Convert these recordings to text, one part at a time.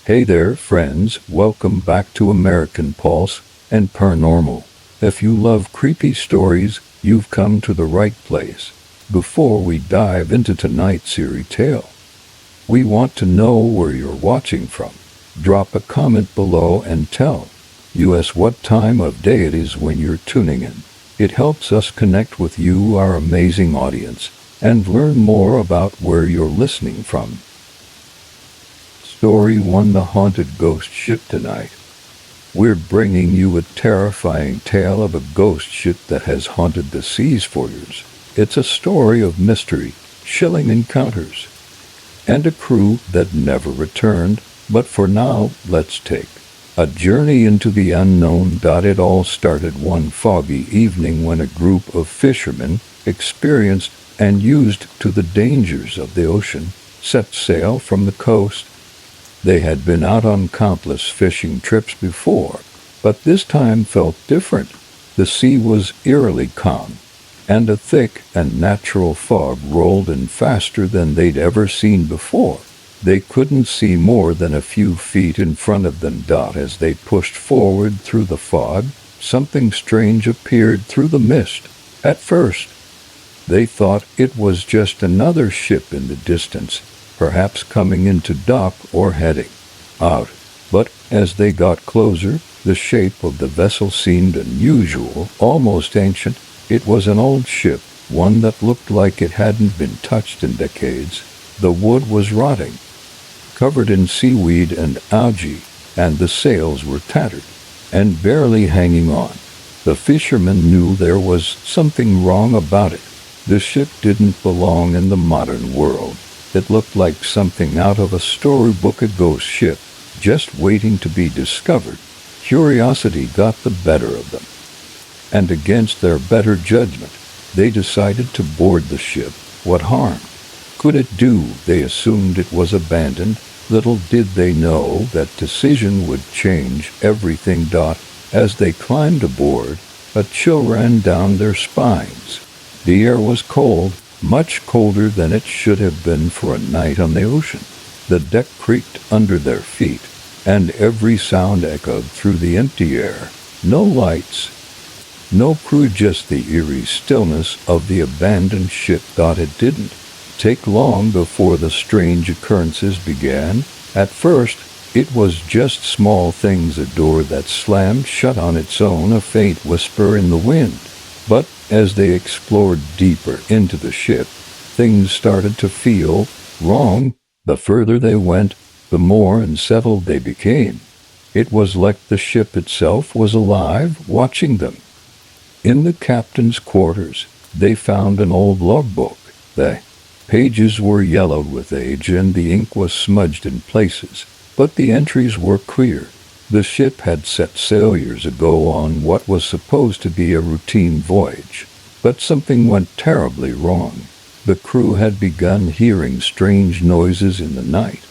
Hey there, friends. Welcome back to American Pulse and Paranormal. If you love creepy stories, you've come to the right place. Before we dive into tonight's eerie tale, we want to know where you're watching from. Drop a comment below and tell us what time of day it is when you're tuning in. It helps us connect with you, our amazing audience, and learn more about where you're listening from. Story 1: The Haunted Ghost Ship. Tonight, we're bringing you a terrifying tale of a ghost ship that has haunted the seas for years. It's a story of mystery, chilling encounters, and a crew that never returned. But for now, let's take a journey into the unknown. It all started one foggy evening when a group of fishermen, experienced and used to the dangers of the ocean, set sail from the coast. They had been out on countless fishing trips before, but this time felt different. The sea was eerily calm, and a thick and natural fog rolled in faster than they'd ever seen before. They couldn't see more than a few feet in front of them. As they pushed forward through the fog, something strange appeared through the mist. At first, they thought it was just another ship in the distance, perhaps coming into dock or heading out. But as they got closer, the shape of the vessel seemed unusual, almost ancient. It was an old ship, one that looked like it hadn't been touched in decades. The wood was rotting, covered in seaweed and algae, and the sails were tattered and barely hanging on. The fishermen knew there was something wrong about it. The ship didn't belong in the modern world. It looked like something out of a storybook, a ghost ship, just waiting to be discovered. Curiosity got the better of them, and against their better judgment, they decided to board the ship. What harm could it do? They assumed it was abandoned. Little did they know that decision would change everything. As they climbed aboard, a chill ran down their spines. The air was cold, much colder than it should have been for a night on the ocean. The deck creaked under their feet, and every sound echoed through the empty air. No lights, no crew, just the eerie stillness of the abandoned ship. It didn't take long before the strange occurrences began. At first, it was just small things: a door that slammed shut on its own, a faint whisper in the wind. But as they explored deeper into the ship, things started to feel wrong. The further they went, the more unsettled they became. It was like the ship itself was alive, watching them. In the captain's quarters, they found an old logbook. The pages were yellowed with age and the ink was smudged in places, but the entries were clear. The ship had set sail years ago on what was supposed to be a routine voyage, but something went terribly wrong. The crew had begun hearing strange noises in the night,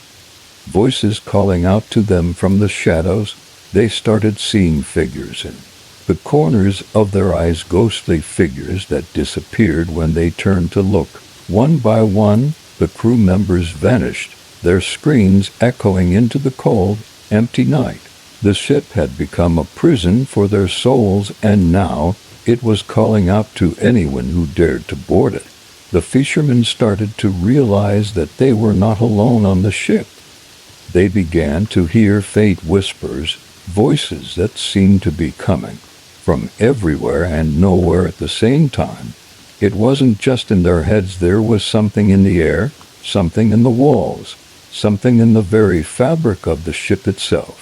voices calling out to them from the shadows. They started seeing figures in the corners of their eyes, ghostly figures that disappeared when they turned to look. One by one, the crew members vanished, their screams echoing into the cold, empty night. The ship had become a prison for their souls, and now it was calling out to anyone who dared to board it. The fishermen started to realize that they were not alone on the ship. They began to hear faint whispers, voices that seemed to be coming from everywhere and nowhere at the same time. It wasn't just in their heads. There was something in the air, something in the walls, something in the very fabric of the ship itself.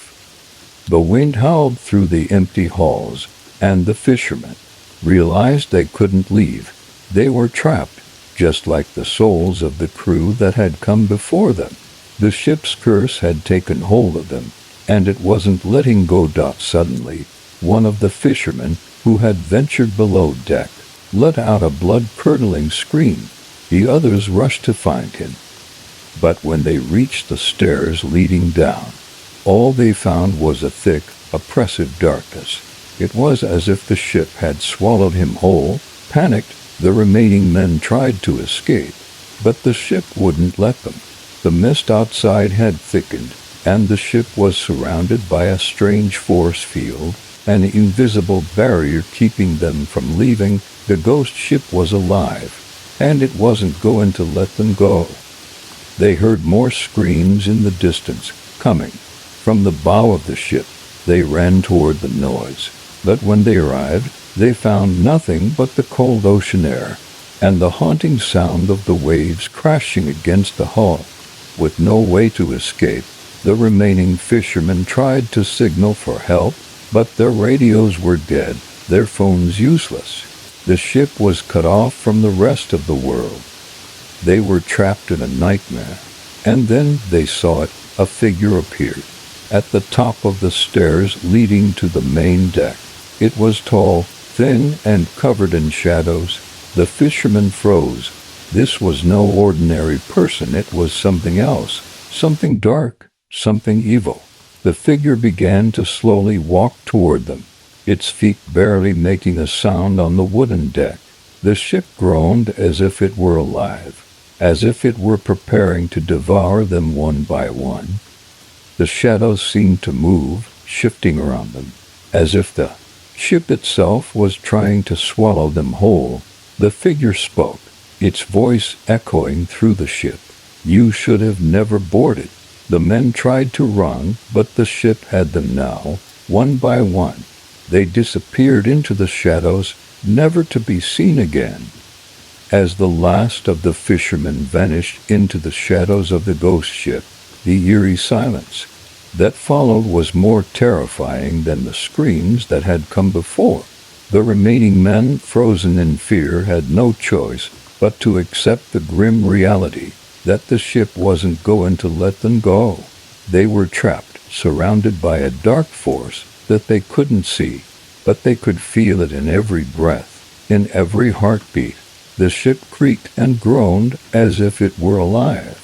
The wind howled through the empty halls, and the fishermen realized they couldn't leave. They were trapped, just like the souls of the crew that had come before them. The ship's curse had taken hold of them, and it wasn't letting go. Suddenly, one of the fishermen, who had ventured below deck, let out a blood-curdling scream. The others rushed to find him, but when they reached the stairs leading down, all they found was a thick, oppressive darkness. It was as if the ship had swallowed him whole. Panicked, the remaining men tried to escape, but the ship wouldn't let them. The mist outside had thickened, and the ship was surrounded by a strange force field, an invisible barrier keeping them from leaving. The ghost ship was alive, and it wasn't going to let them go. They heard more screams in the distance, coming from the bow of the ship. They ran toward the noise, but when they arrived, they found nothing but the cold ocean air and the haunting sound of the waves crashing against the hull. With no way to escape, the remaining fishermen tried to signal for help, but their radios were dead, their phones useless. The ship was cut off from the rest of the world. They were trapped in a nightmare, and then they saw it. A figure appeared at the top of the stairs leading to the main deck. It was tall, thin, and covered in shadows. The fisherman froze. This was no ordinary person. It was something else, something dark, something evil. The figure began to slowly walk toward them, its feet barely making a sound on the wooden deck. The ship groaned as if it were alive, as if it were preparing to devour them one by one. The shadows seemed to move, shifting around them, as if the ship itself was trying to swallow them whole. The figure spoke, its voice echoing through the ship. "You should have never boarded." The men tried to run, but the ship had them now. One by one, they disappeared into the shadows, never to be seen again. As the last of the fishermen vanished into the shadows of the ghost ship, the eerie silence that followed was more terrifying than the screams that had come before. The remaining men, frozen in fear, had no choice but to accept the grim reality that the ship wasn't going to let them go. They were trapped, surrounded by a dark force that they couldn't see, but they could feel it in every breath, in every heartbeat. The ship creaked and groaned as if it were alive,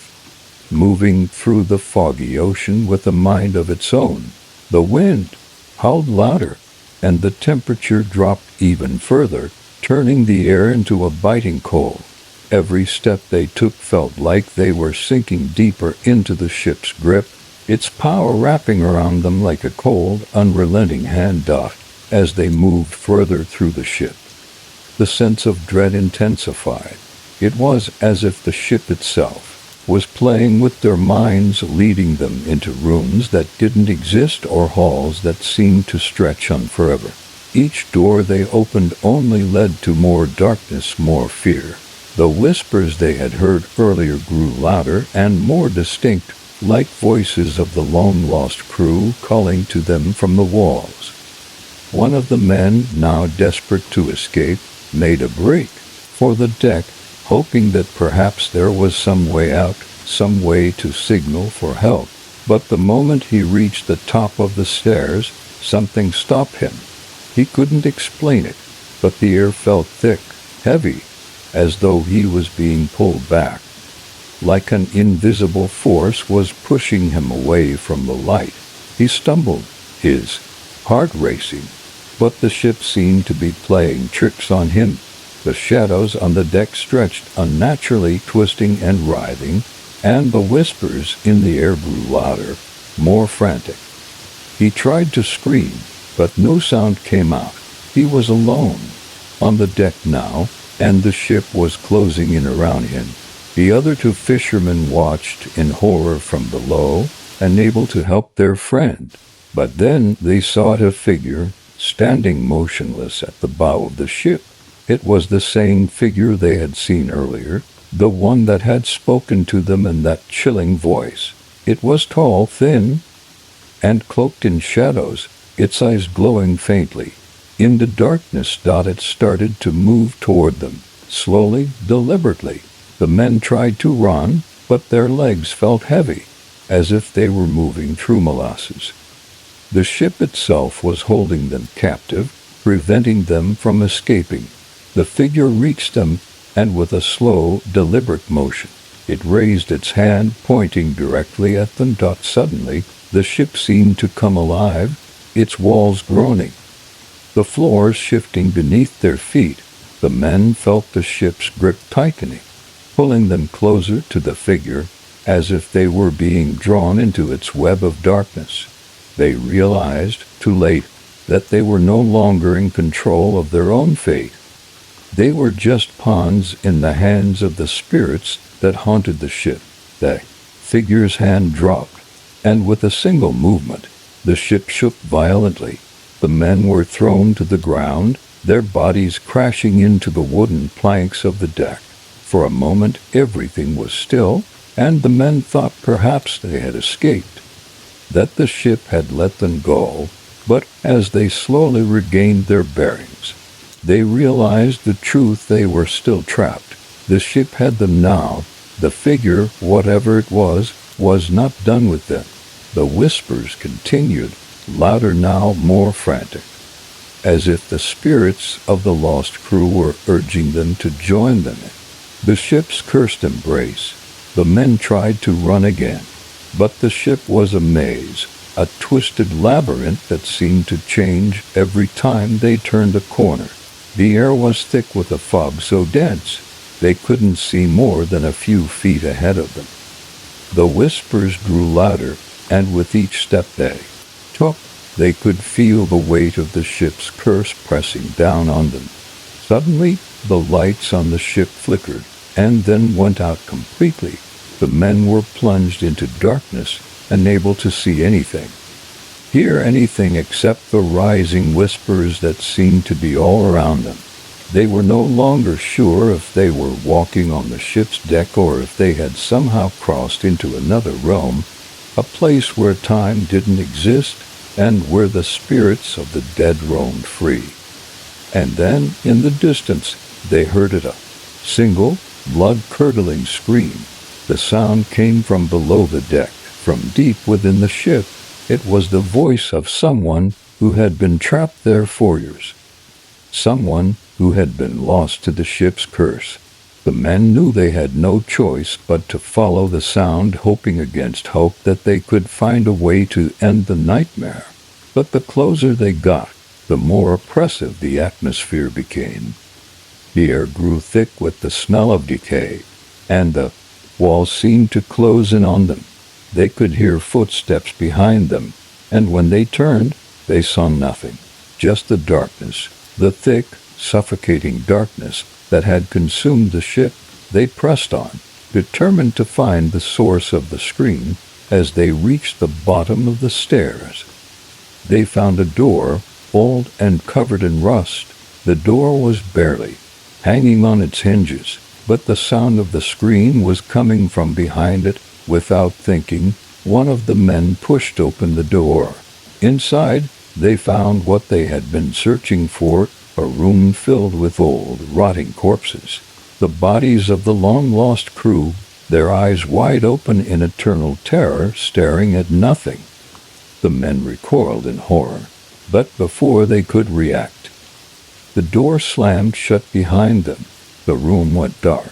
moving through the foggy ocean with a mind of its own. The wind howled louder, and the temperature dropped even further, turning the air into a biting cold. Every step they took felt like they were sinking deeper into the ship's grip, its power wrapping around them like a cold, unrelenting hand. As they moved further through the ship, the sense of dread intensified. It was as if the ship itself was playing with their minds, leading them into rooms that didn't exist or halls that seemed to stretch on forever. Each door they opened only led to more darkness, more fear. The whispers they had heard earlier grew louder and more distinct, like voices of the long-lost crew calling to them from the walls. One of the men, now desperate to escape, made a break for the deck, hoping that perhaps there was some way out, some way to signal for help. But the moment he reached the top of the stairs, something stopped him. He couldn't explain it, but the air felt thick, heavy, as though he was being pulled back, like an invisible force was pushing him away from the light. He stumbled, his heart racing, but the ship seemed to be playing tricks on him. The shadows on the deck stretched unnaturally, twisting and writhing, and the whispers in the air grew louder, more frantic. He tried to scream, but no sound came out. He was alone, on the deck now, and the ship was closing in around him. The other two fishermen watched in horror from below, unable to help their friend. But then they saw a figure standing motionless at the bow of the ship. It was the same figure they had seen earlier, the one that had spoken to them in that chilling voice. It was tall, thin, and cloaked in shadows, its eyes glowing faintly. In the darkness, it started to move toward them, slowly, deliberately. The men tried to run, but their legs felt heavy, as if they were moving through molasses. The ship itself was holding them captive, preventing them from escaping. The figure reached them, and with a slow, deliberate motion, it raised its hand, pointing directly at them. Suddenly, the ship seemed to come alive, its walls groaning, the floors shifting beneath their feet. The men felt the ship's grip tightening, pulling them closer to the figure. as if they were being drawn into its web of darkness. They realized, too late, that they were no longer in control of their own fate. They were just pawns in the hands of the spirits that haunted the ship. The figure's hand dropped, and with a single movement, the ship shook violently. The men were thrown to the ground, their bodies crashing into the wooden planks of the deck. For a moment, everything was still, and the men thought perhaps they had escaped, that the ship had let them go. But as they slowly regained their bearings, they realized the truth: they were still trapped. The ship had them now. The figure, whatever it was not done with them. The whispers continued, louder now, more frantic, as if the spirits of the lost crew were urging them to join them in the ship's cursed embrace. The men tried to run again, but the ship was a maze, a twisted labyrinth that seemed to change every time they turned a corner. The air was thick with a fog so dense they couldn't see more than a few feet ahead of them. The whispers grew louder, and with each step they took, they could feel the weight of the ship's curse pressing down on them. Suddenly, the lights on the ship flickered, and then went out completely. The men were plunged into darkness, unable to see anything, hear anything except the rising whispers that seemed to be all around them. They were no longer sure if they were walking on the ship's deck or if they had somehow crossed into another realm, a place where time didn't exist and where the spirits of the dead roamed free. And then, in the distance, they heard it, a single, blood-curdling scream. The sound came from below the deck, from deep within the ship. It was the voice of someone who had been trapped there for years. Someone who had been lost to the ship's curse. The men knew they had no choice but to follow the sound, hoping against hope that they could find a way to end the nightmare. But the closer they got, the more oppressive the atmosphere became. The air grew thick with the smell of decay, and the walls seemed to close in on them. They could hear footsteps behind them, and when they turned, they saw nothing, just the darkness, the thick, suffocating darkness that had consumed the ship. They pressed on, determined to find the source of the scream. As they reached the bottom of the stairs, they found a door, old and covered in rust. The door was barely hanging on its hinges, but the sound of the scream was coming from behind it. Without thinking, one of the men pushed open the door. Inside, they found what they had been searching for, a room filled with old, rotting corpses, the bodies of the long-lost crew, their eyes wide open in eternal terror, staring at nothing. The men recoiled in horror, but before they could react, the door slammed shut behind them. The room went dark.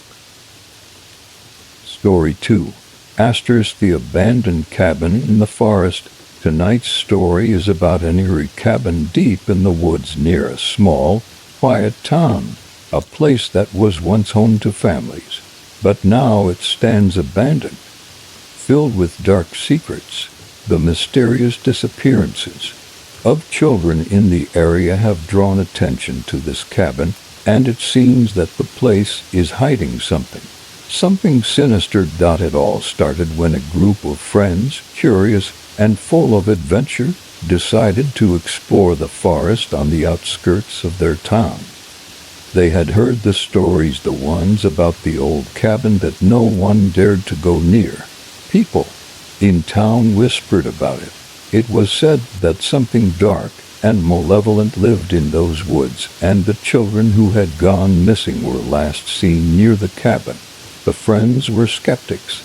Story 2. Astor's The Abandoned Cabin in the Forest. Tonight's story is about an eerie cabin deep in the woods near a small, quiet town, a place that was once home to families, but now it stands abandoned, filled with dark secrets. The mysterious disappearances of children in the area have drawn attention to this cabin, and it seems that the place is hiding something sinister. It all started when a group of friends, curious and full of adventure, decided to explore the forest on the outskirts of their town. They had heard the stories, the ones about the old cabin that no one dared to go near. People in town whispered about it. It was said that something dark and malevolent lived in those woods, and the children who had gone missing were last seen near the cabin. The friends were skeptics,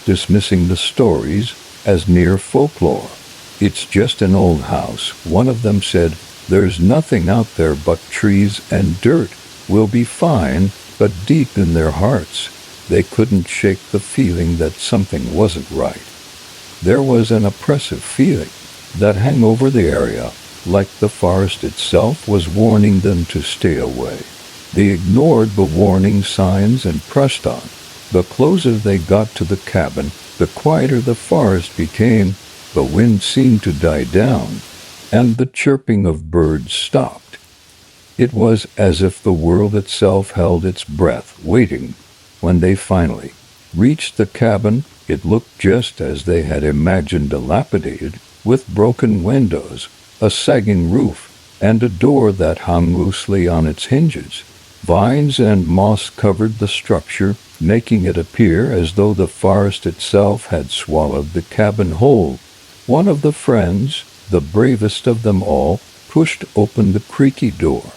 dismissing the stories as mere folklore. "It's just an old house," one of them said. "There's nothing out there but trees and dirt. We'll be fine." But deep in their hearts, they couldn't shake the feeling that something wasn't right. There was an oppressive feeling that hung over the area, like the forest itself was warning them to stay away. They ignored the warning signs and pressed on, The closer they got to the cabin, the quieter the forest became. The wind seemed to die down, and the chirping of birds stopped. It was as if the world itself held its breath, waiting. When they finally reached the cabin, it looked just as they had imagined, dilapidated, with broken windows, a sagging roof, and a door that hung loosely on its hinges. Vines and moss covered the structure, making it appear as though the forest itself had swallowed the cabin whole. One of the friends, the bravest of them all, pushed open the creaky door.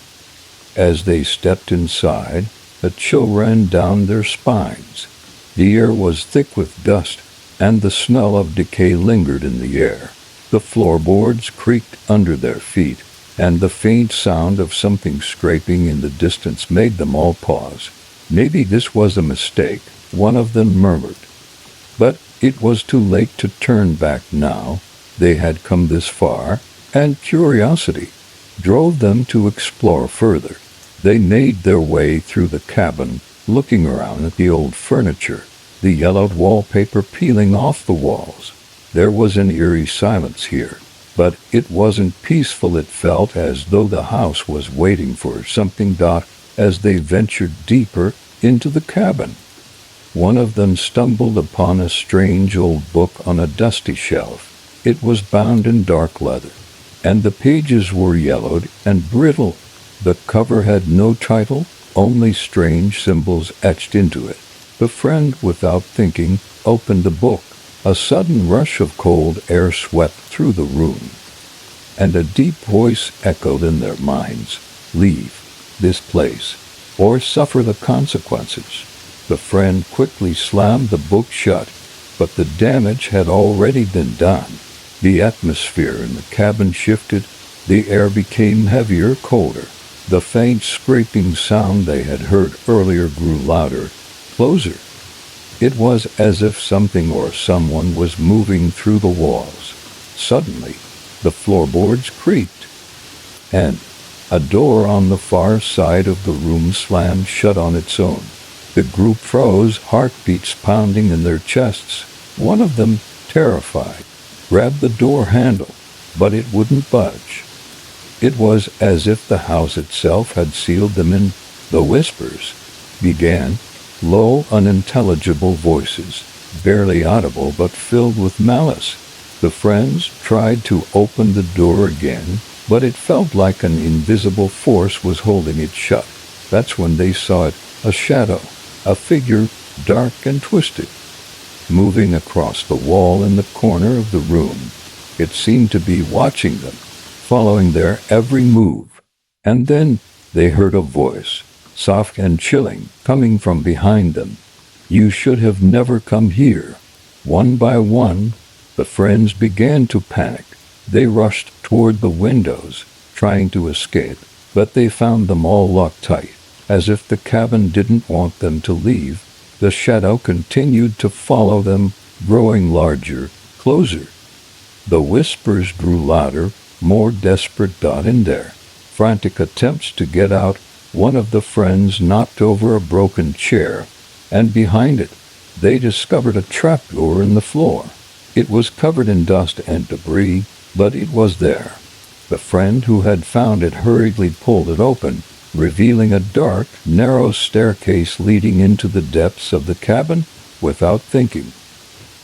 As they stepped inside, a chill ran down their spines. The air was thick with dust, and the smell of decay lingered in the air. The floorboards creaked under their feet, and the faint sound of something scraping in the distance made them all pause. Maybe this was a mistake, one of them murmured. But it was too late to turn back now. They had come this far, and curiosity drove them to explore further. They made their way through the cabin, looking around at the old furniture, the yellowed wallpaper peeling off the walls. There was an eerie silence here, but it wasn't peaceful. It felt as though the house was waiting for something. As they ventured deeper into the cabin, one of them stumbled upon a strange old book on a dusty shelf. It was bound in dark leather, and the pages were yellowed and brittle. The cover had no title, only strange symbols etched into it. The friend, without thinking, opened the book. A sudden rush of cold air swept through the room, and a deep voice echoed in their minds, "Leave this place, or suffer the consequences." The friend quickly slammed the book shut, but the damage had already been done. The atmosphere in the cabin shifted. The air became heavier, colder. The faint scraping sound they had heard earlier grew louder, closer. It was as if something or someone was moving through the walls. Suddenly, the floorboards creaked, and a door on the far side of the room slammed shut on its own. The group froze, heartbeats pounding in their chests. One of them, terrified, grabbed the door handle, but it wouldn't budge. It was as if the house itself had sealed them in. The whispers began, low, unintelligible voices, barely audible but filled with malice. The friends tried to open the door again, but it felt like an invisible force was holding it shut. That's when they saw it, a shadow, a figure, dark and twisted, moving across the wall in the corner of the room. It seemed to be watching them, following their every move. And then they heard a voice, soft and chilling, coming from behind them. "You should have never come here." One by one, the friends began to panic. They rushed toward the windows, trying to escape, but they found them all locked tight, as if the cabin didn't want them to leave. The shadow continued to follow them, growing larger, closer. The whispers grew louder, more desperate. In their frantic attempts to get out, one of the friends knocked over a broken chair, and behind it, they discovered a trapdoor in the floor. It was covered in dust and debris, but it was there. The friend who had found it hurriedly pulled it open, revealing a dark, narrow staircase leading into the depths of the cabin. Without thinking,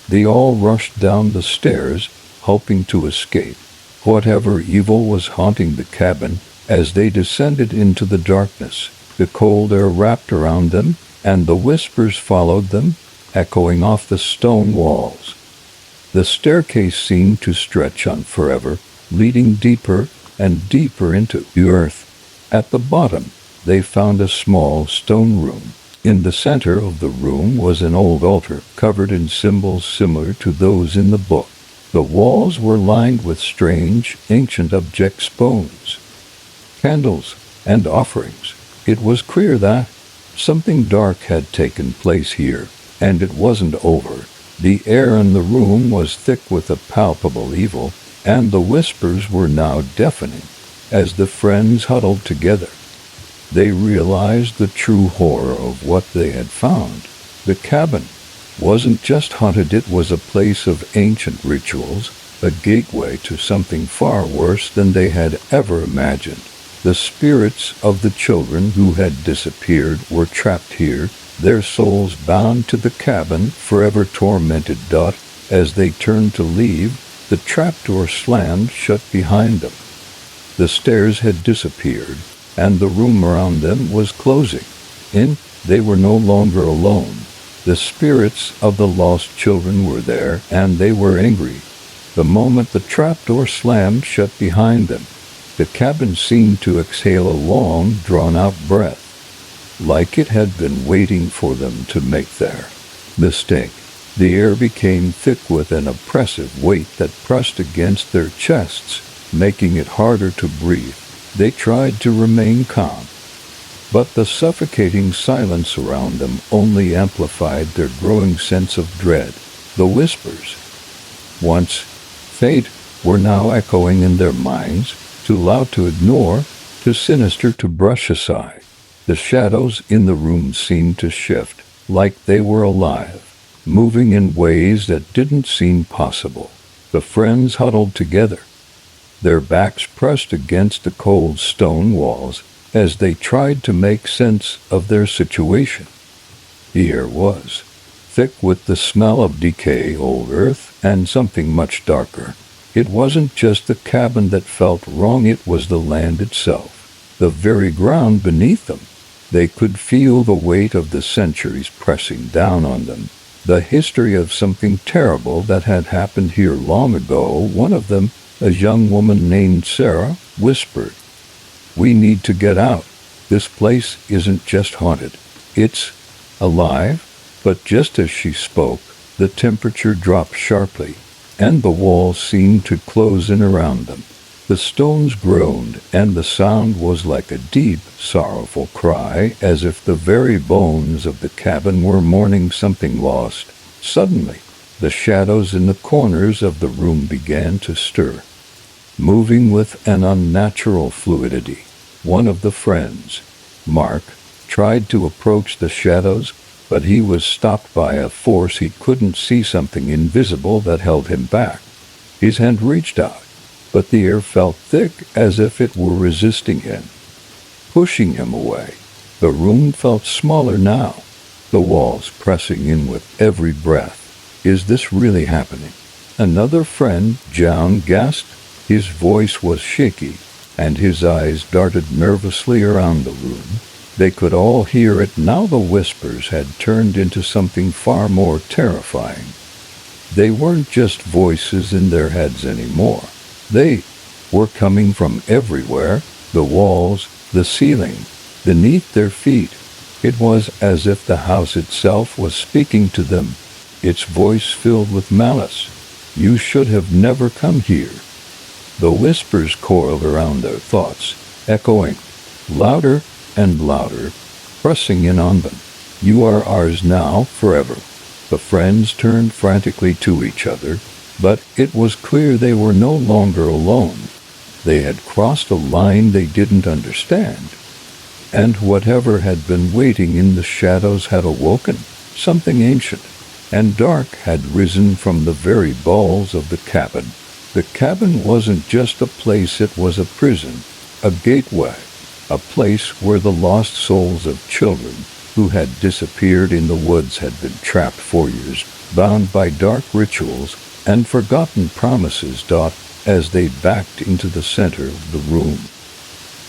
they all rushed down the stairs, hoping to escape whatever evil was haunting the cabin. As they descended into the darkness, the cold air wrapped around them, and the whispers followed them, echoing off the stone walls. The staircase seemed to stretch on forever, leading deeper and deeper into the earth. At the bottom, they found a small stone room. In the center of the room was an old altar, covered in symbols similar to those in the book. The walls were lined with strange, ancient objects, bones, candles, and offerings. It was clear that something dark had taken place here, and it wasn't over. The air in the room was thick with a palpable evil, and the whispers were now deafening. As the friends huddled together, they realized the true horror of what they had found. The cabin wasn't just haunted, it was a place of ancient rituals, a gateway to something far worse than they had ever imagined. The spirits of the children who had disappeared were trapped here, their souls bound to the cabin, forever tormented. As they turned to leave, the trapdoor slammed shut behind them. The stairs had disappeared, and the room around them was closing in. They were no longer alone. The spirits of the lost children were there, and they were angry. The moment the trapdoor slammed shut behind them, the cabin seemed to exhale a long, drawn-out breath, like it had been waiting for them to make their mistake. The air became thick with an oppressive weight that pressed against their chests, making it harder to breathe. They tried to remain calm, but the suffocating silence around them only amplified their growing sense of dread. The whispers, once faint, were now echoing in their minds, too loud to ignore, too sinister to brush aside. The shadows in the room seemed to shift, like they were alive, moving in ways that didn't seem possible. The friends huddled together, their backs pressed against the cold stone walls, as they tried to make sense of their situation. The air was thick with the smell of decay, old earth, and something much darker. It wasn't just the cabin that felt wrong, it was the land itself, the very ground beneath them. They could feel the weight of the centuries pressing down on them, the history of something terrible that had happened here long ago. One of them, a young woman named Sarah, whispered, "We need to get out. This place isn't just haunted. It's alive." But just as she spoke, the temperature dropped sharply, and the walls seemed to close in around them. The stones groaned, and the sound was like a deep, sorrowful cry, as if the very bones of the cabin were mourning something lost. Suddenly, the shadows in the corners of the room began to stir, moving with an unnatural fluidity. One of the friends, Mark, tried to approach the shadows, but he was stopped by a force he couldn't see, something invisible that held him back. His hand reached out, but the air felt thick, as if it were resisting him, pushing him away. The room felt smaller now, the walls pressing in with every breath. "Is this really happening?" Another friend, John, gasped. His voice was shaky, and his eyes darted nervously around the room. They could all hear it now. The whispers had turned into something far more terrifying. They weren't just voices in their heads anymore. They were coming from everywhere, the walls, the ceiling, beneath their feet. It was as if the house itself was speaking to them, its voice filled with malice. "You should have never come here." The whispers coiled around their thoughts, echoing louder and louder, pressing in on them. "You are ours now, forever." The friends turned frantically to each other, but it was clear they were no longer alone. They had crossed a line they didn't understand, and whatever had been waiting in the shadows had awoken. Something ancient and dark had risen from the very bowels of the cabin. The cabin wasn't just a place, it was a prison, a gateway, a place where the lost souls of children who had disappeared in the woods had been trapped for years, bound by dark rituals and forgotten promises. As they backed into the center of the room,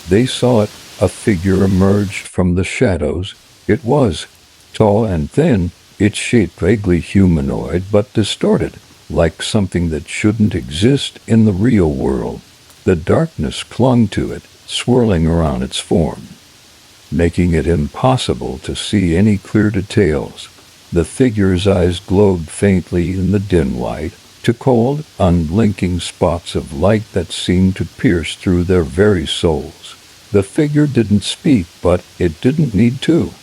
they saw it. A figure emerged from the shadows. It was tall and thin, its shape vaguely humanoid but distorted, like something that shouldn't exist in the real world. The darkness clung to it, swirling around its form, making it impossible to see any clear details. The figure's eyes glowed faintly in the dim light, two cold, unblinking spots of light that seemed to pierce through their very souls. The figure didn't speak, but it didn't need to.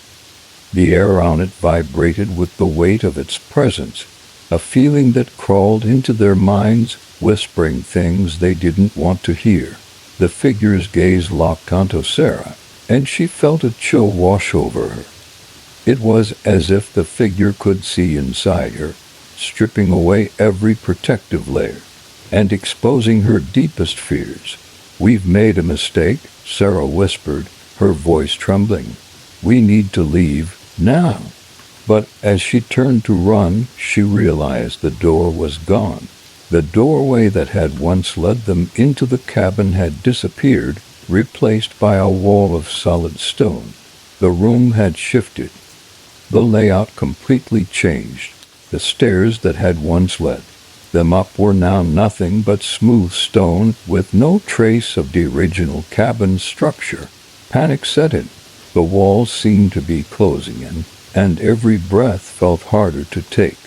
The air on it vibrated with the weight of its presence, a feeling that crawled into their minds, whispering things they didn't want to hear. The figure's gaze locked onto Sarah, and she felt a chill wash over her. It was as if the figure could see inside her, stripping away every protective layer and exposing her deepest fears. "We've made a mistake," Sarah whispered, her voice trembling. "We need to leave now." But as she turned to run, she realized the door was gone. The doorway that had once led them into the cabin had disappeared, replaced by a wall of solid stone. The room had shifted. The layout completely changed. The stairs that had once led them up were now nothing but smooth stone with no trace of the original cabin structure. Panic set in. The walls seemed to be closing in, and every breath felt harder to take.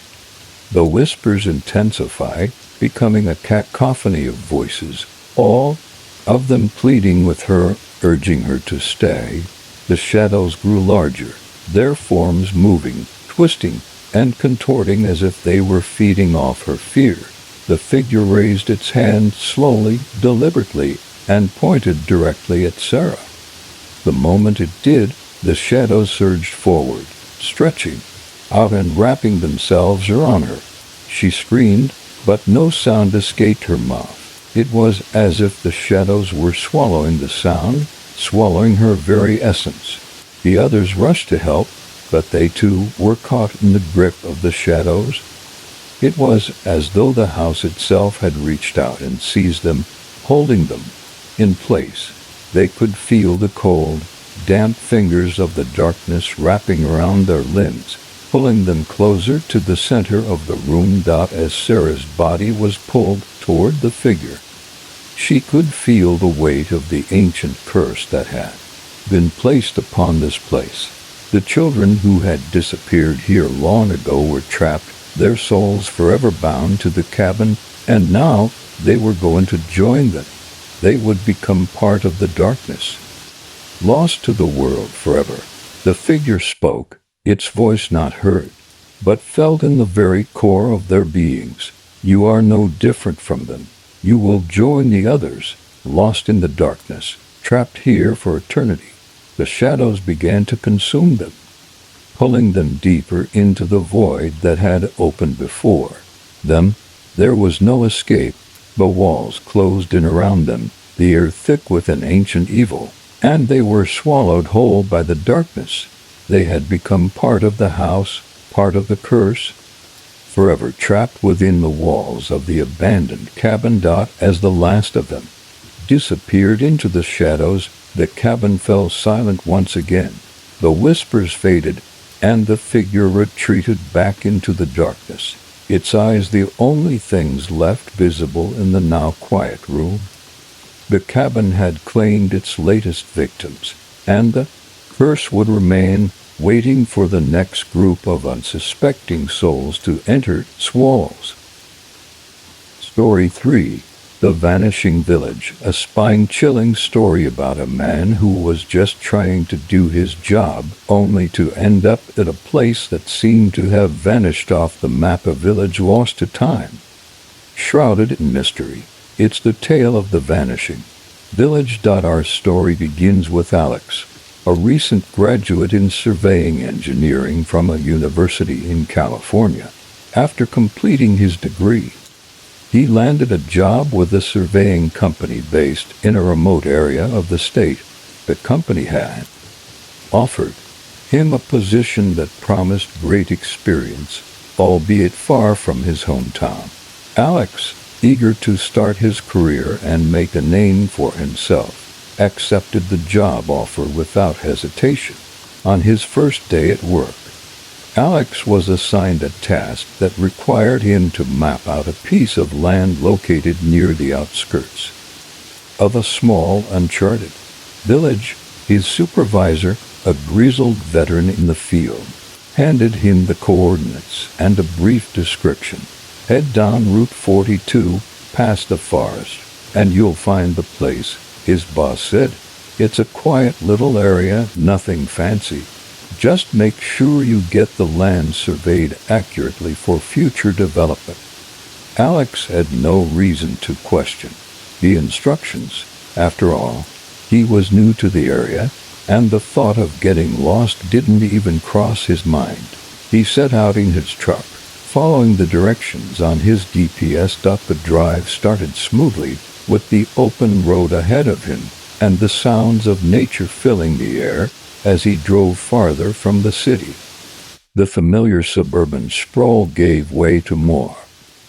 The whispers intensified, becoming a cacophony of voices, all of them pleading with her, urging her to stay. The shadows grew larger, their forms moving, twisting, and contorting as if they were feeding off her fear. The figure raised its hand slowly, deliberately, and pointed directly at Sarah. The moment it did, the shadows surged forward, stretching out and wrapping themselves around her. She screamed, but no sound escaped her mouth. It was as if the shadows were swallowing the sound, swallowing her very essence. The others rushed to help, but they too were caught in the grip of the shadows. It was as though the house itself had reached out and seized them, holding them in place. They could feel the cold, damp fingers of the darkness wrapping around their limbs, pulling them closer to the center of the room. As Sarah's body was pulled toward the figure, she could feel the weight of the ancient curse that had been placed upon this place. The children who had disappeared here long ago were trapped, their souls forever bound to the cabin, and now they were going to join them. They would become part of the darkness, lost to the world forever. The figure spoke, its voice not heard, but felt in the very core of their beings. "You are no different from them. You will join the others, lost in the darkness, trapped here for eternity." The shadows began to consume them, pulling them deeper into the void that had opened before them. There was no escape. The walls closed in around them, the air thick with an ancient evil, and they were swallowed whole by the darkness. They had become part of the house, part of the curse, forever trapped within the walls of the abandoned cabin. As the last of them disappeared into the shadows, the cabin fell silent once again. The whispers faded, and the figure retreated back into the darkness, its eyes the only things left visible in the now quiet room. The cabin had claimed its latest victims, and the curse would remain, waiting for the next group of unsuspecting souls to enter its walls. Story 3. The Vanishing Village, a spine-chilling story about a man who was just trying to do his job, only to end up at a place that seemed to have vanished off the map, a village lost to time, shrouded in mystery. It's the tale of the vanishing village. Our story begins with Alex, a recent graduate in surveying engineering from a university in California. After completing his degree, he landed a job with a surveying company based in a remote area of the state. The company had offered him a position that promised great experience, albeit far from his hometown. Alex, eager to start his career and make a name for himself, accepted the job offer without hesitation. On his first day at work, Alex was assigned a task that required him to map out a piece of land located near the outskirts of a small, uncharted village. His supervisor, a grizzled veteran in the field, handed him the coordinates and a brief description. "Head down Route 42, past the forest, and you'll find the place," his boss said. "It's a quiet little area, nothing fancy. Just make sure you get the land surveyed accurately for future development." Alex had no reason to question the instructions. After all, he was new to the area, and the thought of getting lost didn't even cross his mind. He set out in his truck, following the directions on his GPS. The drive started smoothly, with the open road ahead of him, and the sounds of nature filling the air as he drove farther from the city. The familiar suburban sprawl gave way to more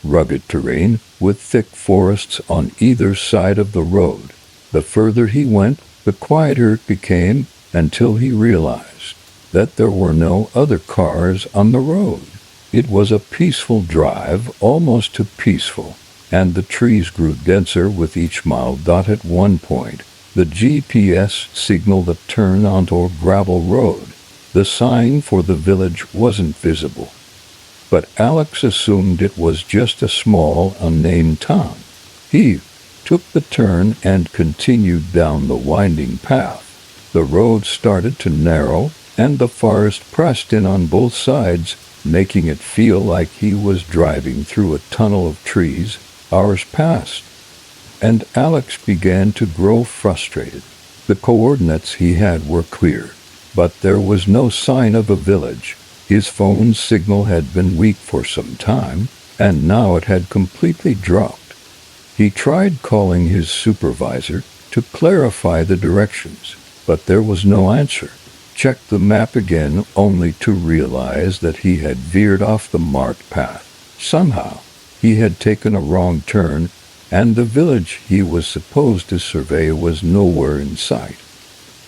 rugged terrain with thick forests on either side of the road. The further he went, the quieter it became, until he realized that there were no other cars on the road. It was a peaceful drive, almost too peaceful, and the trees grew denser with each mile. At one point, the GPS signaled a turn onto a gravel road. The sign for the village wasn't visible, but Alex assumed it was just a small, unnamed town. He took the turn and continued down the winding path. The road started to narrow, and the forest pressed in on both sides, making it feel like he was driving through a tunnel of trees. Hours passed, and Alex began to grow frustrated. The coordinates he had were clear, but there was no sign of a village. His phone signal had been weak for some time, and now it had completely dropped. He tried calling his supervisor to clarify the directions, but there was no answer. Checked the map again, only to realize that he had veered off the marked path. Somehow, he had taken a wrong turn, and the village he was supposed to survey was nowhere in sight.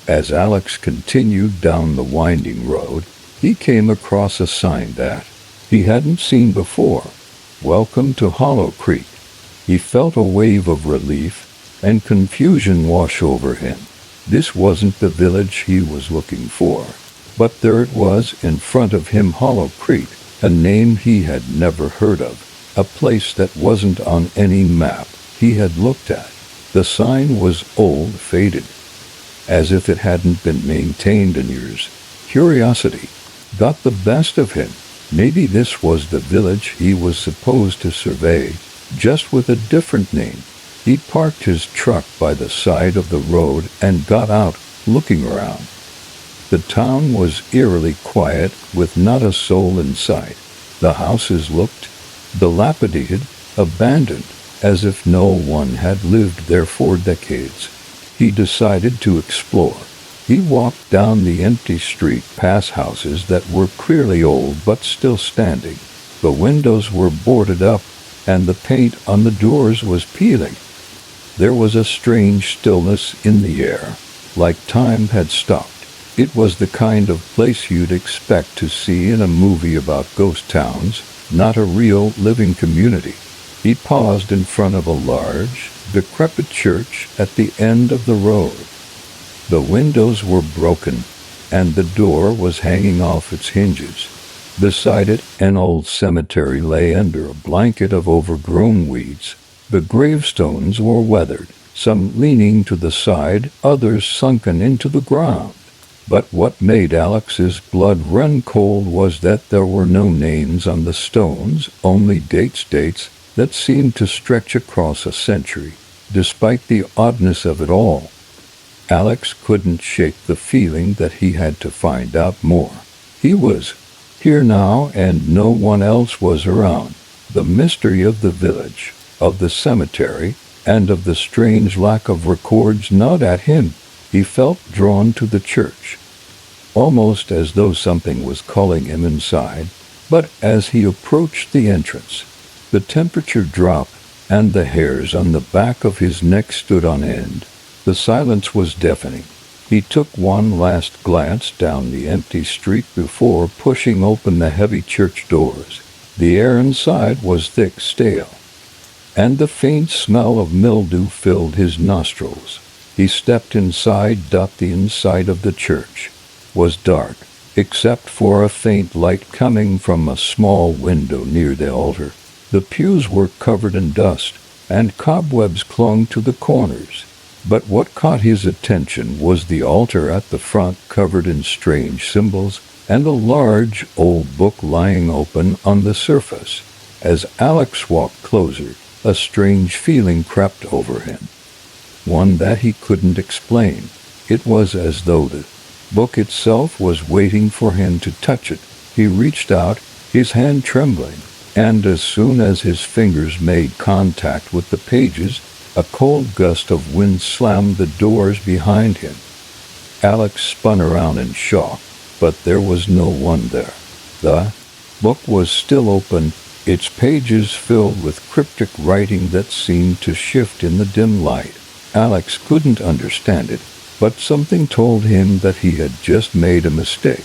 As Alex continued down the winding road, he came across a sign that he hadn't seen before. "Welcome to Hollow Creek." He felt a wave of relief and confusion wash over him. This wasn't the village he was looking for, but there it was in front of him, Hollow Creek, a name he had never heard of, a place that wasn't on any map he had looked at. The sign was old, faded, as if it hadn't been maintained in years. Curiosity got the best of him. Maybe this was the village he was supposed to survey, just with a different name. He parked his truck by the side of the road and got out, looking around. The town was eerily quiet, with not a soul in sight. The houses looked dilapidated, abandoned, as if no one had lived there for decades. He decided to explore. He walked down the empty street, past houses that were clearly old but still standing. The windows were boarded up, and the paint on the doors was peeling. There was a strange stillness in the air, like time had stopped. It was the kind of place you'd expect to see in a movie about ghost towns, not a real living community. He paused in front of a large, decrepit church at the end of the road. The windows were broken, and the door was hanging off its hinges. Beside it, an old cemetery lay under a blanket of overgrown weeds. The gravestones were weathered, some leaning to the side, others sunken into the ground. But what made Alex's blood run cold was that there were no names on the stones, only dates that seemed to stretch across a century. Despite the oddness of it all, Alex couldn't shake the feeling that he had to find out more. He was here now, and no one else was around. The mystery of the village, of the cemetery, and of the strange lack of records gnawed at him. He felt drawn to the church, almost as though something was calling him inside. But as he approached the entrance, the temperature dropped, and the hairs on the back of his neck stood on end. The silence was deafening. He took one last glance down the empty street before pushing open the heavy church doors. The air inside was thick, stale, and the faint smell of mildew filled his nostrils. He stepped inside. The inside of the church was dark, except for a faint light coming from a small window near the altar. The pews were covered in dust, and cobwebs clung to the corners. But what caught his attention was the altar at the front, covered in strange symbols, and a large old book lying open on the surface. As Alex walked closer, a strange feeling crept over him, one that he couldn't explain. It was as though the book itself was waiting for him to touch it. He reached out, his hand trembling, and as soon as his fingers made contact with the pages, a cold gust of wind slammed the doors behind him. Alex spun around in shock, but there was no one there. The book was still open, its pages filled with cryptic writing that seemed to shift in the dim light. Alex couldn't understand it, but something told him that he had just made a mistake.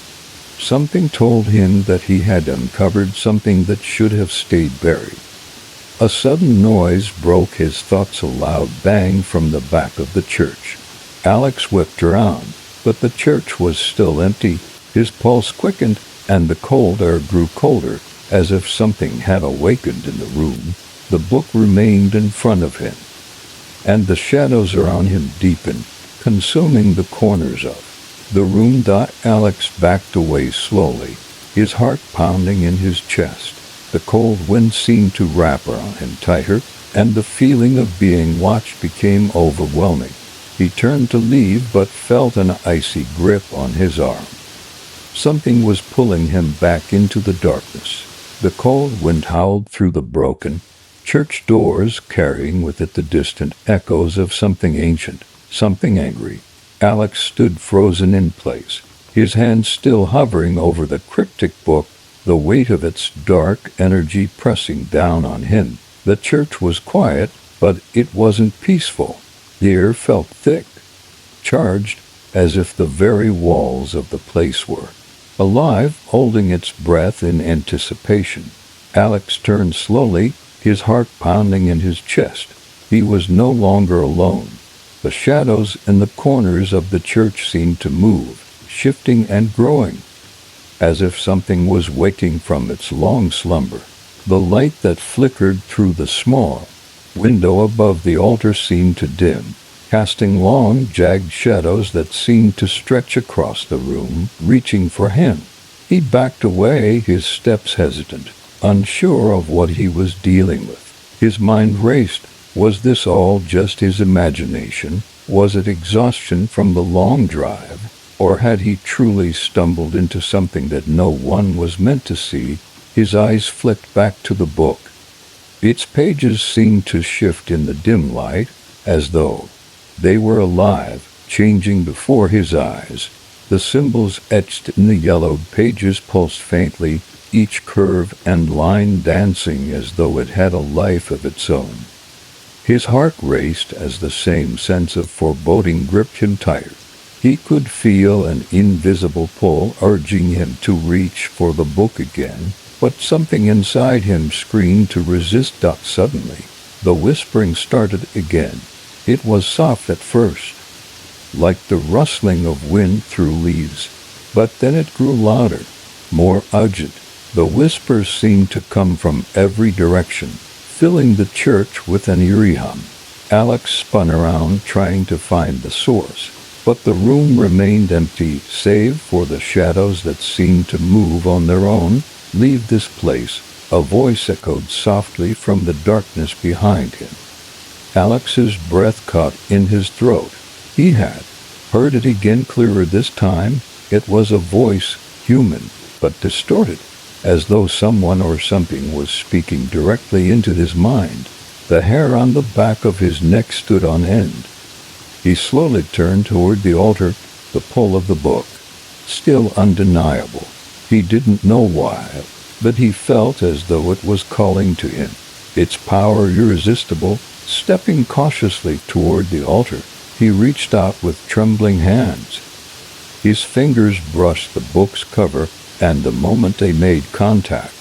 Something told him that he had uncovered something that should have stayed buried. A sudden noise broke his thoughts, a loud bang from the back of the church. Alex whipped around, but the church was still empty. His pulse quickened, and the cold air grew colder, as if something had awakened in the room. The book remained in front of him, and the shadows around him deepened, consuming the corners of the room. Alex backed away slowly, his heart pounding in his chest. The cold wind seemed to wrap around him tighter, and the feeling of being watched became overwhelming. He turned to leave but felt an icy grip on his arm. Something was pulling him back into the darkness. The cold wind howled through the broken church doors, carrying with it the distant echoes of something ancient, something angry. Alex stood frozen in place, his hands still hovering over the cryptic book, the weight of its dark energy pressing down on him. The church was quiet, but it wasn't peaceful. The air felt thick, charged, as if the very walls of the place were alive, holding its breath in anticipation. Alex turned slowly, his heart pounding in his chest. He was no longer alone. The shadows in the corners of the church seemed to move, shifting and growing, as if something was waking from its long slumber. The light that flickered through the small window above the altar seemed to dim, casting long, jagged shadows that seemed to stretch across the room, reaching for him. He backed away, his steps hesitant, unsure of what he was dealing with. His mind raced. Was this all just his imagination? Was it exhaustion from the long drive? Or had he truly stumbled into something that no one was meant to see? His eyes flicked back to the book. Its pages seemed to shift in the dim light, as though they were alive, changing before his eyes. The symbols etched in the yellowed pages pulsed faintly, each curve and line dancing as though it had a life of its own. His heart raced as the same sense of foreboding gripped him tighter. He could feel an invisible pull urging him to reach for the book again, but something inside him screamed to resist. Suddenly, the whispering started again. It was soft at first, like the rustling of wind through leaves, but then it grew louder, more urgent. The whispers seemed to come from every direction, filling the church with an eerie hum. Alex spun around, trying to find the source, but the room remained empty, save for the shadows that seemed to move on their own. "Leave this place," a voice echoed softly from the darkness behind him. Alex's breath caught in his throat. He had heard it again, clearer this time. It was a voice, human, but distorted, as though someone or something was speaking directly into his mind. The hair on the back of his neck stood on end. He slowly turned toward the altar, the pull of the book still undeniable. He didn't know why, but he felt as though it was calling to him, its power irresistible. Stepping cautiously toward the altar, he reached out with trembling hands. His fingers brushed the book's cover, and the moment they made contact,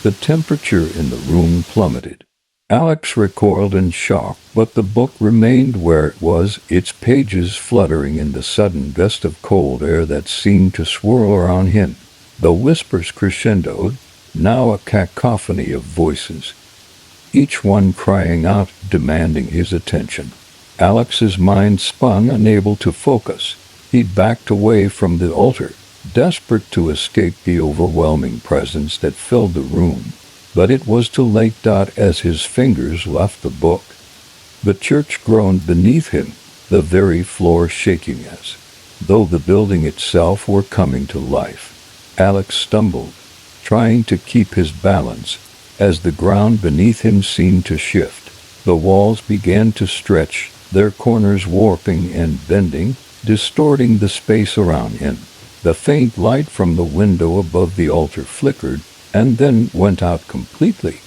the temperature in the room plummeted. Alex recoiled in shock, but the book remained where it was, its pages fluttering in the sudden gust of cold air that seemed to swirl around him. The whispers crescendoed, now a cacophony of voices, each one crying out, demanding his attention. Alex's mind spun, unable to focus. He backed away from the altar, desperate to escape the overwhelming presence that filled the room. But it was too late. As his fingers left the book, the church groaned beneath him, the very floor shaking as though the building itself were coming to life. Alex stumbled, trying to keep his balance, as the ground beneath him seemed to shift. The walls began to stretch, their corners warping and bending, distorting the space around him. The faint light from the window above the altar flickered, and then went out completely,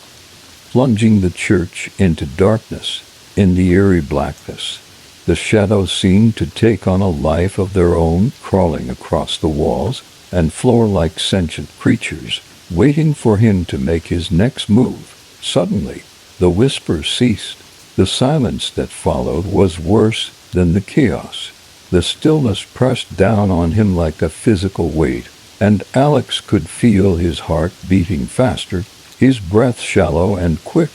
plunging the church into darkness. In the eerie blackness, the shadows seemed to take on a life of their own, crawling across the walls and floor like sentient creatures, waiting for him to make his next move. Suddenly, the whisper ceased. The silence that followed was worse than the chaos. The stillness pressed down on him like a physical weight, and Alex could feel his heart beating faster, his breath shallow and quick.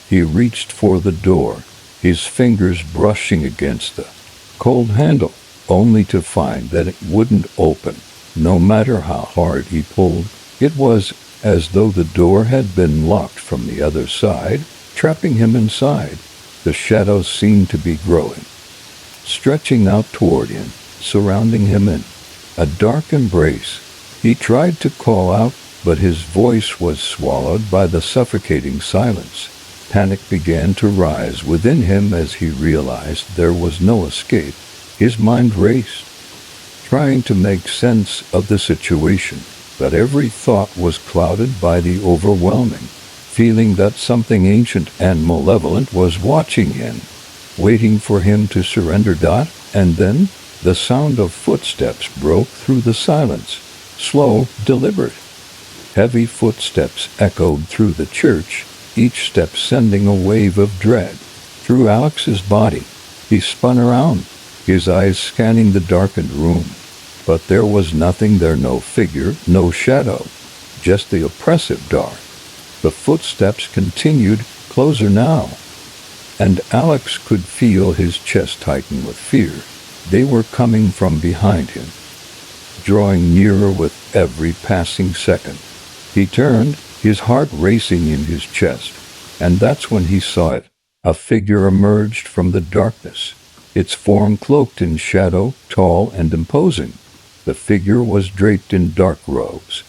He reached for the door, his fingers brushing against the cold handle, only to find that it wouldn't open. No matter how hard he pulled, it was as though the door had been locked from the other side, trapping him inside. The shadows seemed to be growing, stretching out toward him, surrounding him in a dark embrace. He tried to call out, but his voice was swallowed by the suffocating silence. Panic began to rise within him as he realized there was no escape. His mind raced, trying to make sense of the situation, but every thought was clouded by the overwhelming feeling that something ancient and malevolent was watching him, waiting for him to surrender. And then the sound of footsteps broke through the silence. Slow, deliberate, heavy footsteps echoed through the church, each step sending a wave of dread through Alex's body. He spun around, his eyes scanning the darkened room. But there was nothing there, no figure, no shadow, just the oppressive dark. The footsteps continued, closer now, and Alex could feel his chest tighten with fear. They were coming from behind him, drawing nearer with every passing second. He turned, his heart racing in his chest, and that's when he saw it. A figure emerged from the darkness, its form cloaked in shadow, tall and imposing. The figure was draped in dark robes,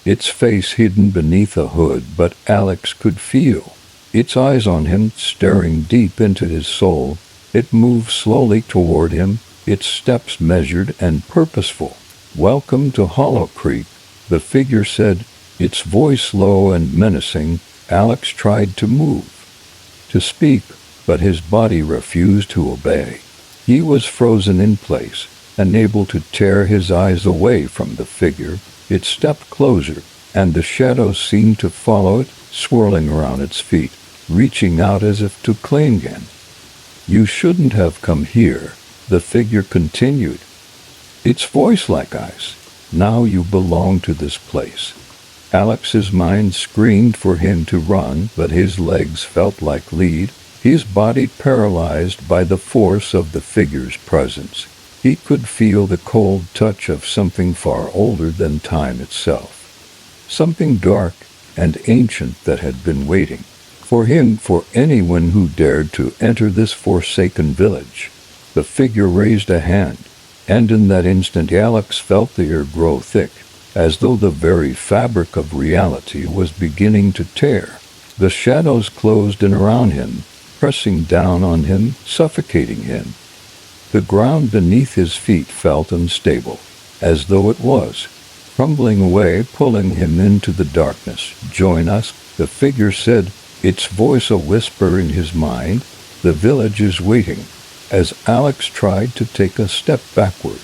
its face hidden beneath a hood, but Alex could feel its eyes on him, staring deep into his soul. It moved slowly toward him, its steps measured and purposeful. "Welcome to Hollow Creek," the figure said, its voice low and menacing. Alex tried to move, to speak, but his body refused to obey. He was frozen in place, unable to tear his eyes away from the figure. It stepped closer, and the shadows seemed to follow it, swirling around its feet, reaching out as if to claim him. "You shouldn't have come here," the figure continued, its voice like ice. "Now you belong to this place." Alex's mind screamed for him to run, but his legs felt like lead, his body paralyzed by the force of the figure's presence. He could feel the cold touch of something far older than time itself, something dark and ancient that had been waiting for him, for anyone who dared to enter this forsaken village. The figure raised a hand, and in that instant Alex felt the air grow thick, as though the very fabric of reality was beginning to tear. The shadows closed in around him, pressing down on him, suffocating him. The ground beneath his feet felt unstable, as though it was crumbling away, pulling him into the darkness. "Join us," the figure said, its voice a whisper in his mind. "The village is waiting." As Alex tried to take a step backward,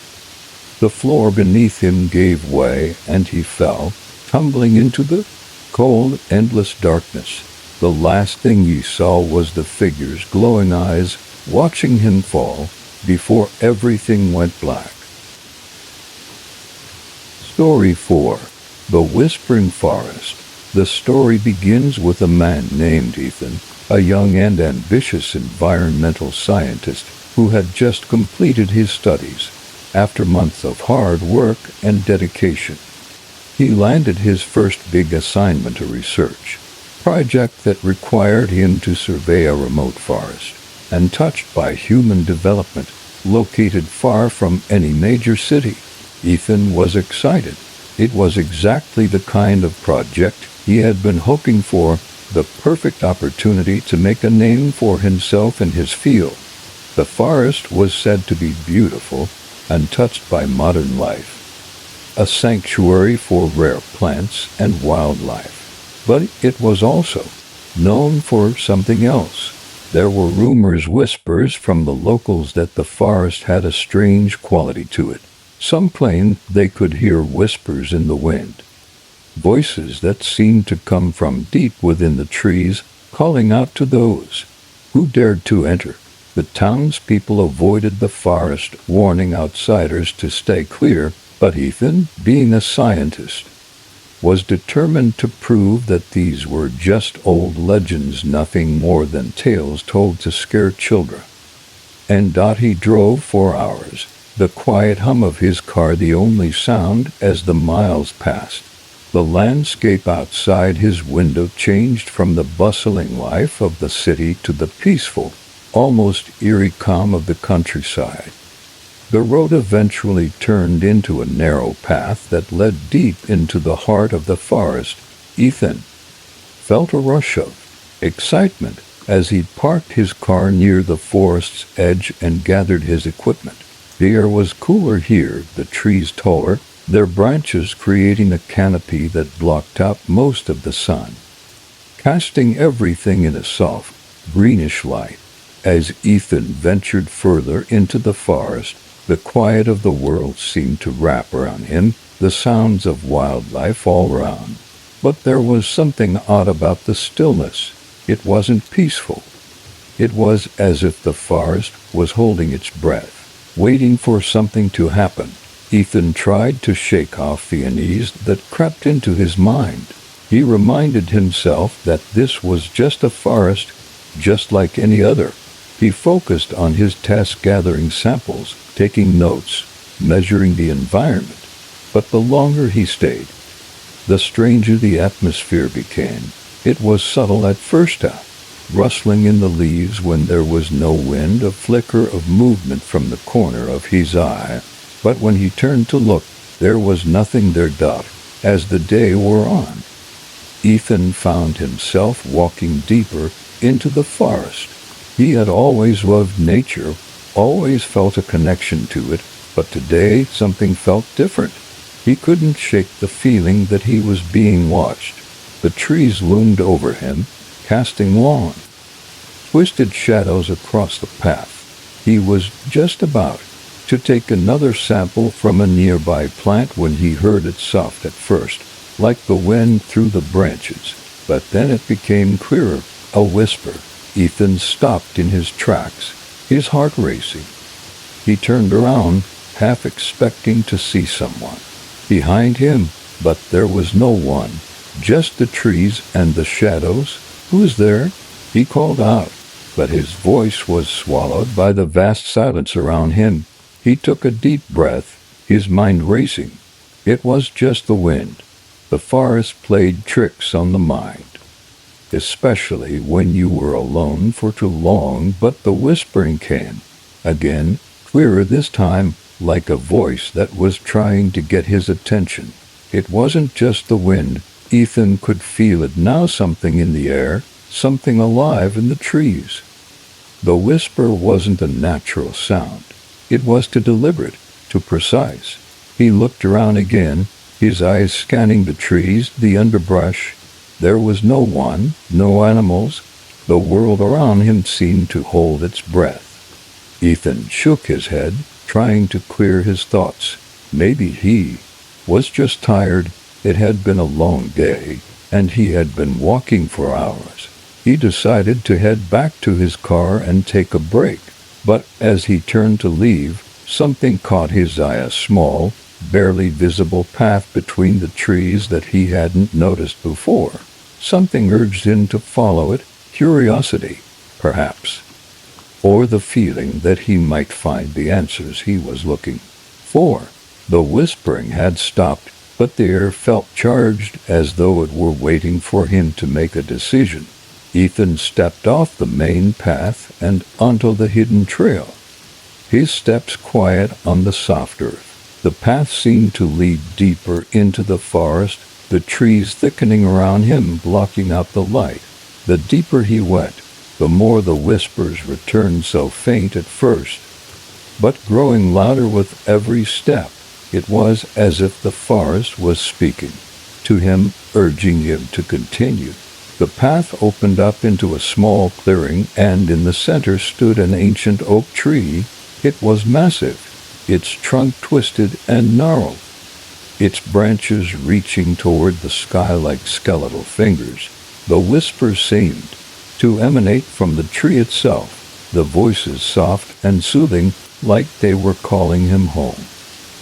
the floor beneath him gave way, and he fell, tumbling into the cold, endless darkness. The last thing he saw was the figure's glowing eyes, watching him fall, before everything went black. Story 4. The Whispering Forest. The story begins with a man named Ethan, a young and ambitious environmental scientist who had just completed his studies. After months of hard work and dedication, he landed his first big assignment, a research project that required him to survey a remote forest, untouched by human development. located far from any major city. Ethan was excited. It was exactly the kind of project he had been hoping for, the perfect opportunity to make a name for himself in his field. The forest was said to be beautiful, untouched by modern life, a sanctuary for rare plants and wildlife. But it was also known for something else. There were whispers from the locals that the forest had a strange quality to it. Some claimed they could hear whispers in the wind, voices that seemed to come from deep within the trees, calling out to those who dared to enter. The townspeople avoided the forest, warning outsiders to stay clear, but Ethan, being a scientist, was determined to prove that these were just old legends, nothing more than tales told to scare children. And he drove for hours, the quiet hum of his car the only sound as the miles passed. The landscape outside his window changed from the bustling life of the city to the peaceful, almost eerie calm of the countryside. The road eventually turned into a narrow path that led deep into the heart of the forest. Ethan felt a rush of excitement as he parked his car near the forest's edge and gathered his equipment. The air was cooler here, the trees taller, their branches creating a canopy that blocked out most of the sun, casting everything in a soft, greenish light. As Ethan ventured further into the forest, the quiet of the world seemed to wrap around him, the sounds of wildlife all around. But there was something odd about the stillness. It wasn't peaceful. It was as if the forest was holding its breath, waiting for something to happen. Ethan tried to shake off the unease that crept into his mind. He reminded himself that this was just a forest, just like any other. He focused on his task, gathering samples, taking notes, measuring the environment. But the longer he stayed, the stranger the atmosphere became. It was subtle at first, rustling in the leaves when there was no wind, a flicker of movement from the corner of his eye. But when he turned to look, there was nothing there. As the day wore on, Ethan found himself walking deeper into the forest. He had always loved nature, always felt a connection to it, but today something felt different. He couldn't shake the feeling that he was being watched. The trees loomed over him, casting long, twisted shadows across the path. He was just about to take another sample from a nearby plant when he heard it, soft at first, like the wind through the branches. But then it became clearer, a whisper. Ethan stopped in his tracks, his heart racing. He turned around, half expecting to see someone behind him, but there was no one, just the trees and the shadows. "Who's there?" he called out, but his voice was swallowed by the vast silence around him. He took a deep breath, his mind racing. It was just the wind. The forest played tricks on the mind, especially when you were alone for too long. But the whispering came again, clearer this time, like a voice that was trying to get his attention. It wasn't just the wind. Ethan could feel it now, something in the air, something alive in the trees. The whisper wasn't a natural sound. It was too deliberate, too precise. He looked around again, his eyes scanning the trees, the underbrush. There was no one, no animals. The world around him seemed to hold its breath. Ethan shook his head, trying to clear his thoughts. Maybe he was just tired. It had been a long day, and he had been walking for hours. He decided to head back to his car and take a break. But as he turned to leave, something caught his eye, a small, barely visible path between the trees that he hadn't noticed before. Something urged him to follow it, curiosity, perhaps, or the feeling that he might find the answers he was looking for. The whispering had stopped, but the air felt charged, as though it were waiting for him to make a decision. Ethan stepped off the main path and onto the hidden trail. his steps quiet on the soft earth. The path seemed to lead deeper into the forest, the trees thickening around him, blocking out the light. The deeper he went, the more the whispers returned, so faint at first, but growing louder with every step. It was as if the forest was speaking to him, urging him to continue. The path opened up into a small clearing, and in the center stood an ancient oak tree. It was massive, its trunk twisted and gnarled, its branches reaching toward the sky like skeletal fingers. The whispers seemed to emanate from the tree itself, the voices soft and soothing, like they were calling him home.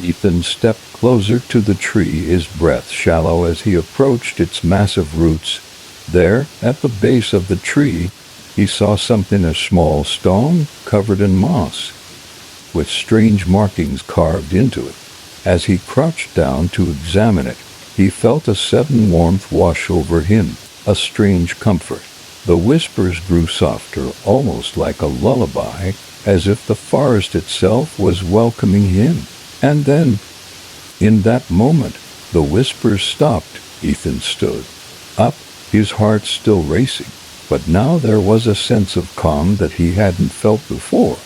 Ethan stepped closer to the tree, his breath shallow as he approached its massive roots. There, at the base of the tree, he saw something, a small stone covered in moss, with strange markings carved into it. As he crouched down to examine it, he felt a sudden warmth wash over him, a strange comfort. The whispers grew softer, almost like a lullaby, as if the forest itself was welcoming him. And then, in that moment, the whispers stopped. Ethan stood up, his heart still racing, but now there was a sense of calm that he hadn't felt before.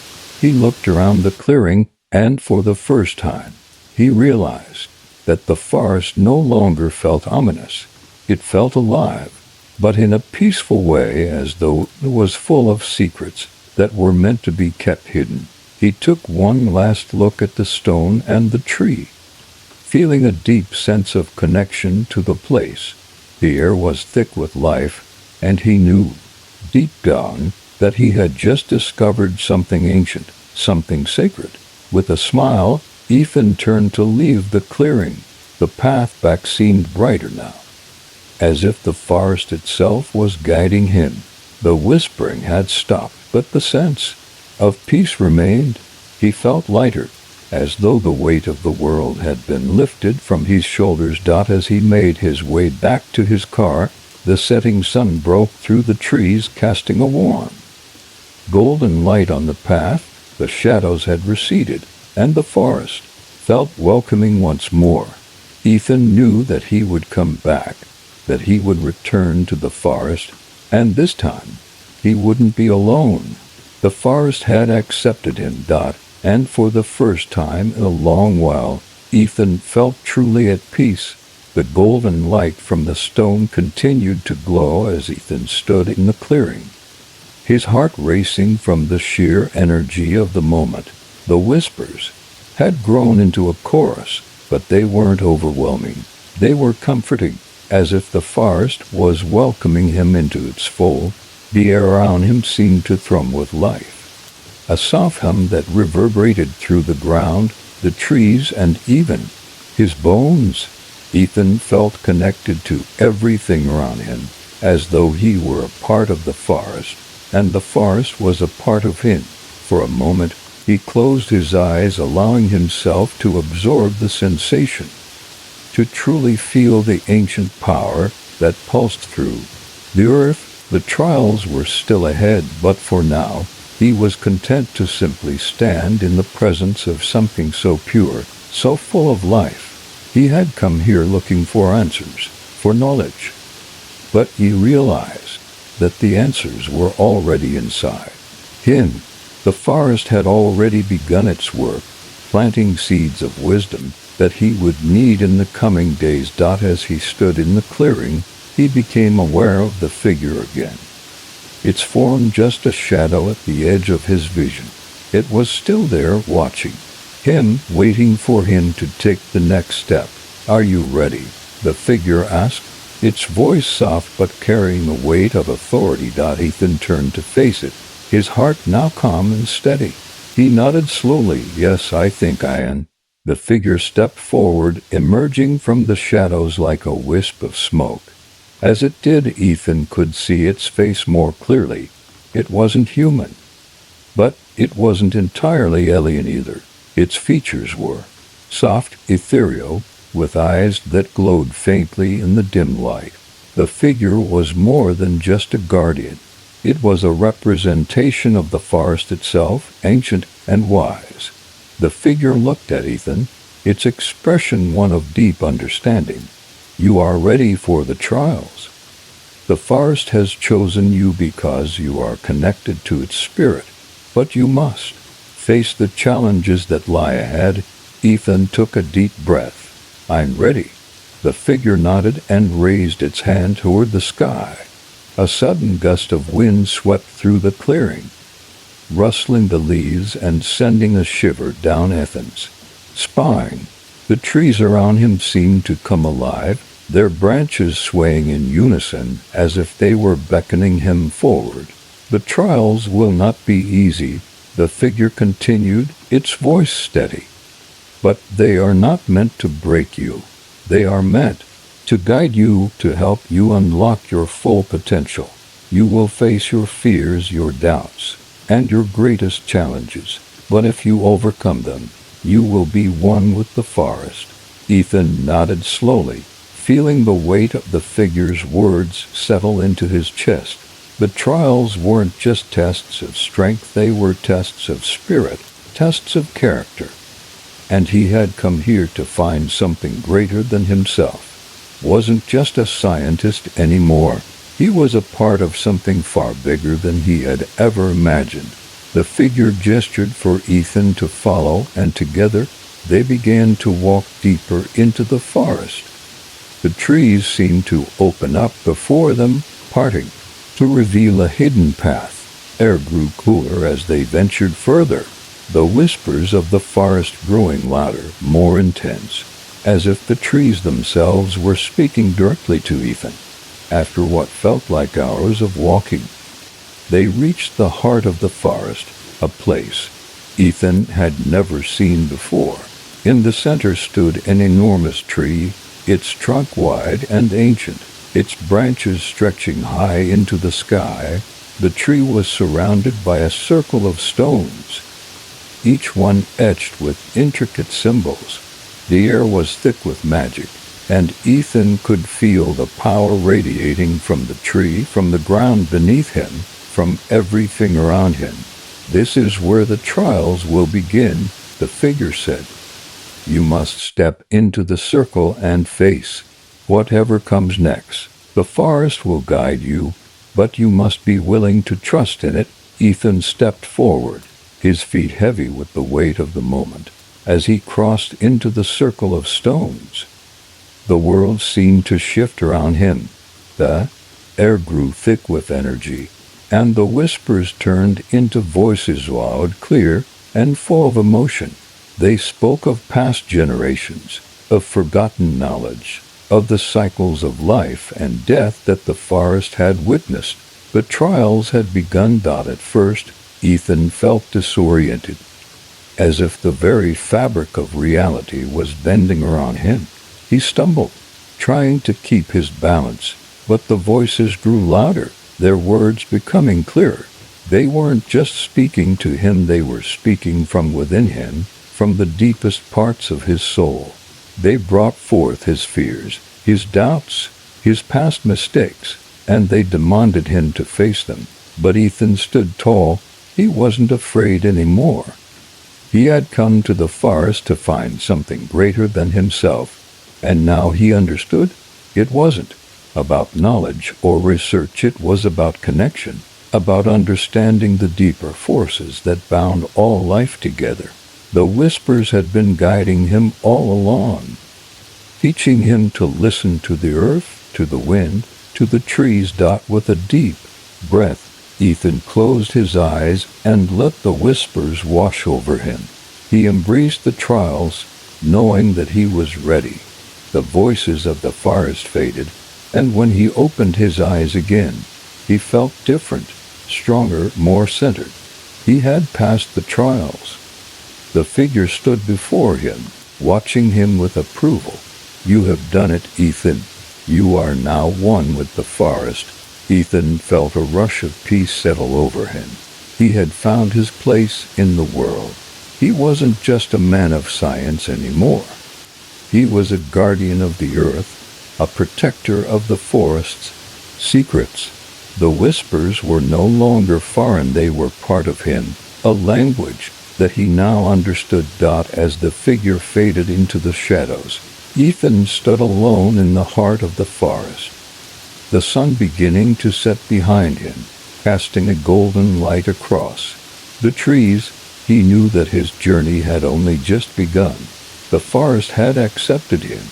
He looked around the clearing, and for the first time, he realized that the forest no longer felt ominous. It felt alive, but in a peaceful way, as though it was full of secrets that were meant to be kept hidden. He took one last look at the stone and the tree, feeling a deep sense of connection to the place. The air was thick with life, and he knew, deep down, that he had just discovered something ancient, something sacred. With a smile, Ethan turned to leave the clearing. The path back seemed brighter now, as if the forest itself was guiding him. The whispering had stopped, but the sense of peace remained. He felt lighter, as though the weight of the world had been lifted from his shoulders. As he made his way back to his car, the setting sun broke through the trees, casting a warm, golden light on the path. The shadows had receded, and the forest felt welcoming once more. Ethan knew that he would come back, that he would return to the forest, and this time he wouldn't be alone. The forest had accepted him. And for the first time in a long while, Ethan felt truly at peace. The golden light from the stone continued to glow as Ethan stood in the clearing, his heart racing from the sheer energy of the moment. The whispers had grown into a chorus, but they weren't overwhelming. They were comforting, as if the forest was welcoming him into its fold. The air around him seemed to thrum with life, a soft hum that reverberated through the ground, the trees, and even his bones. Ethan felt connected to everything around him, as though he were a part of the forest, and the forest was a part of him. For a moment, he closed his eyes, allowing himself to absorb the sensation, to truly feel the ancient power that pulsed through the earth. The trials were still ahead, but for now, he was content to simply stand in the presence of something so pure, so full of life. He had come here looking for answers, for knowledge, but he realized that the answers were already inside him. The forest had already begun its work, planting seeds of wisdom that he would need in the coming days. As he stood in the clearing, he became aware of the figure again. Its form just a shadow at the edge of his vision. It was still there, watching him, waiting for him to take the next step. "Are you ready?" the figure asked, its voice soft but carrying the weight of authority. Ethan turned to face it, his heart now calm and steady. He nodded slowly. "Yes, I think I am." The figure stepped forward, emerging from the shadows like a wisp of smoke. As it did, Ethan could see its face more clearly. It wasn't human, but it wasn't entirely alien either. Its features were soft, ethereal, with eyes that glowed faintly in the dim light. The figure was more than just a guardian. It was a representation of the forest itself, ancient and wise. The figure looked at Ethan, its expression one of deep understanding. You are ready for the trials. The forest has chosen you because you are connected to its spirit, but you must face the challenges that lie ahead. Ethan took a deep breath. I'm ready. The figure nodded and raised its hand toward the sky. A sudden gust of wind swept through the clearing, rustling the leaves and sending a shiver down Ethan's spine. The trees around him seemed to come alive, their branches swaying in unison as if they were beckoning him forward. The trials will not be easy, the figure continued, its voice steady. But they are not meant to break you. They are meant to guide you, to help you unlock your full potential. You will face your fears, your doubts, and your greatest challenges. But if you overcome them, you will be one with the forest. Ethan nodded slowly, feeling the weight of the figure's words settle into his chest. The trials weren't just tests of strength, they were tests of spirit, tests of character. And he had come here to find something greater than himself. Wasn't just a scientist anymore. He was a part of something far bigger than he had ever imagined. The figure gestured for Ethan to follow, and together they began to walk deeper into the forest. The trees seemed to open up before them, parting, to reveal a hidden path. Air grew cooler as they ventured further, the whispers of the forest growing louder, more intense, as if the trees themselves were speaking directly to Ethan. After what felt like hours of walking, they reached the heart of the forest, a place Ethan had never seen before. In the center stood an enormous tree, its trunk wide and ancient, its branches stretching high into the sky. The tree was surrounded by a circle of stones, each one etched with intricate symbols. The air was thick with magic, and Ethan could feel the power radiating from the tree, from the ground beneath him, from everything around him. This is where the trials will begin, the figure said. You must step into the circle and face whatever comes next. The forest will guide you, but you must be willing to trust in it. Ethan stepped forward, his feet heavy with the weight of the moment. As he crossed into the circle of stones, the world seemed to shift around him. The air grew thick with energy, and the whispers turned into voices loud, clear, and full of emotion. They spoke of past generations, of forgotten knowledge, of the cycles of life and death that the forest had witnessed. The trials had begun. At first, Ethan felt disoriented, as if the very fabric of reality was bending around him. He stumbled, trying to keep his balance, but the voices grew louder, their words becoming clearer. They weren't just speaking to him, they were speaking from within him, from the deepest parts of his soul. They brought forth his fears, his doubts, his past mistakes, and they demanded him to face them. But Ethan stood tall. He wasn't afraid anymore. He had come to the forest to find something greater than himself, and now he understood. It wasn't about knowledge or research, it was about connection, about understanding the deeper forces that bound all life together. The whispers had been guiding him all along, teaching him to listen to the earth, to the wind, to the trees. With a deep breath, Ethan closed his eyes and let the whispers wash over him. He embraced the trials, knowing that he was ready. The voices of the forest faded, and when he opened his eyes again, he felt different, stronger, more centered. He had passed the trials. The figure stood before him, watching him with approval. You have done it, Ethan. You are now one with the forest. Ethan felt a rush of peace settle over him. He had found his place in the world. He wasn't just a man of science anymore. He was a guardian of the earth, a protector of the forest's secrets. The whispers were no longer foreign, they were part of him, a language that he now understood. As the figure faded into the shadows, Ethan stood alone in the heart of the forest, the sun beginning to set behind him, casting a golden light across the trees. He knew that his journey had only just begun. The forest had accepted him,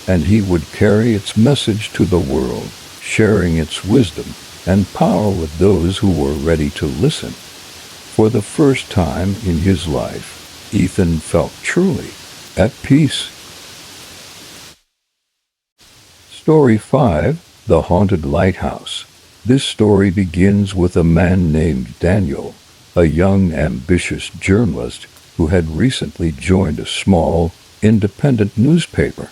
and he would carry its message to the world, sharing its wisdom and power with those who were ready to listen. For the first time in his life, Ethan felt truly at peace. Story 5. The Haunted Lighthouse. This story begins with a man named Daniel, a young, ambitious journalist who had recently joined a small, independent newspaper.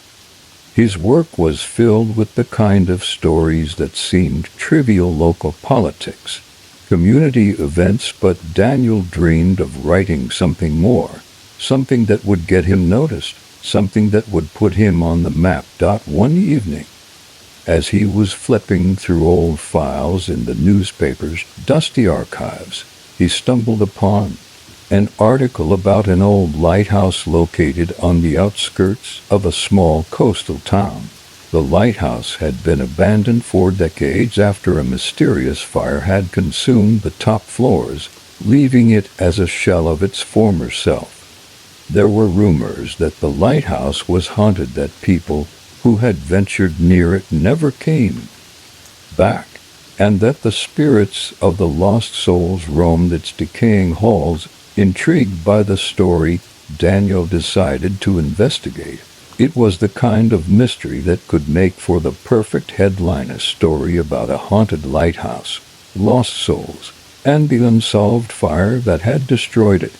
His work was filled with the kind of stories that seemed trivial: local politics, community events, but Daniel dreamed of writing something more, something that would get him noticed, something that would put him on the map. One evening, as he was flipping through old files in the newspaper's dusty archives, he stumbled upon an article about an old lighthouse located on the outskirts of a small coastal town. The lighthouse had been abandoned for decades after a mysterious fire had consumed the top floors, leaving it as a shell of its former self. There were rumors that the lighthouse was haunted, that people who had ventured near it never came back, and that the spirits of the lost souls roamed its decaying halls. Intrigued by the story, Daniel decided to investigate. It was the kind of mystery that could make for the perfect headline: a story about a haunted lighthouse, lost souls, and the unsolved fire that had destroyed it.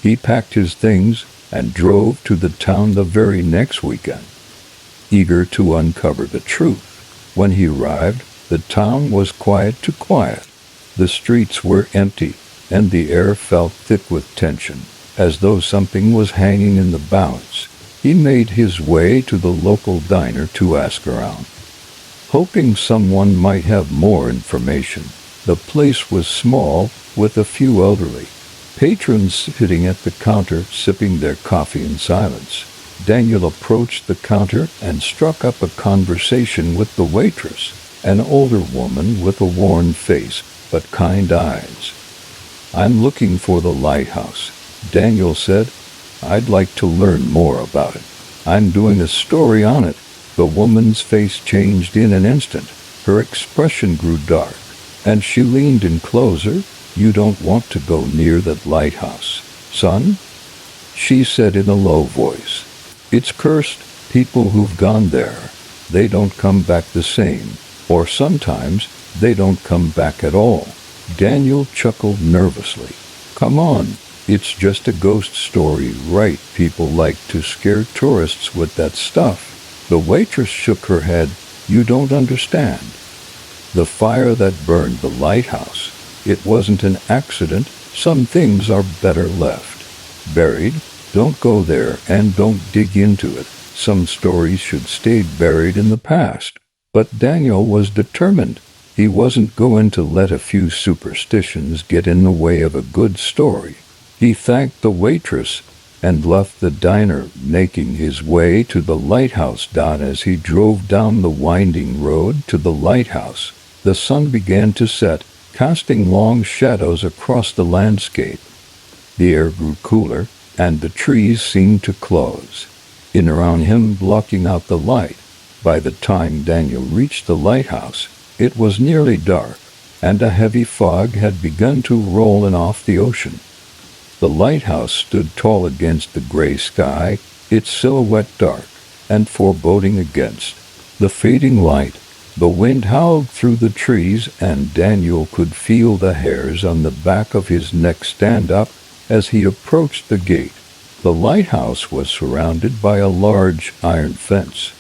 He packed his things and drove to the town the very next weekend, eager to uncover the truth. When he arrived, the town was quiet to quiet. The streets were empty, and the air felt thick with tension, as though something was hanging in the balance. He made his way to the local diner to ask around, hoping someone might have more information. The place was small, with a few elderly patrons sitting at the counter sipping their coffee in silence. Daniel approached the counter and struck up a conversation with the waitress, an older woman with a worn face but kind eyes. "I'm looking for the lighthouse," Daniel said. "I'd like to learn more about it. I'm doing a story on it." The woman's face changed in an instant. Her expression grew dark, and she leaned in closer. "You don't want to go near that lighthouse, son?" she said in a low voice. "It's cursed. People who've gone there, they don't come back the same, or sometimes they don't come back at all." Daniel chuckled nervously. "Come on, it's just a ghost story, right? People like to scare tourists with that stuff." The waitress shook her head. "You don't understand. The fire that burned the lighthouse, it wasn't an accident. Some things are better left buried. Don't go there and don't dig into it. Some stories should stay buried in the past." But Daniel was determined. He wasn't going to let a few superstitions get in the way of a good story. He thanked the waitress and left the diner, making his way to the lighthouse. As he drove down the winding road to the lighthouse, the sun began to set, casting long shadows across the landscape. The air grew cooler, and the trees seemed to close in around him, blocking out the light. By the time Daniel reached the lighthouse, it was nearly dark, and a heavy fog had begun to roll in off the ocean. The lighthouse stood tall against the gray sky, its silhouette dark and foreboding against the fading light. The wind howled through the trees, and Daniel could feel the hairs on the back of his neck stand up as he approached the gate. The lighthouse was surrounded by a large iron fence,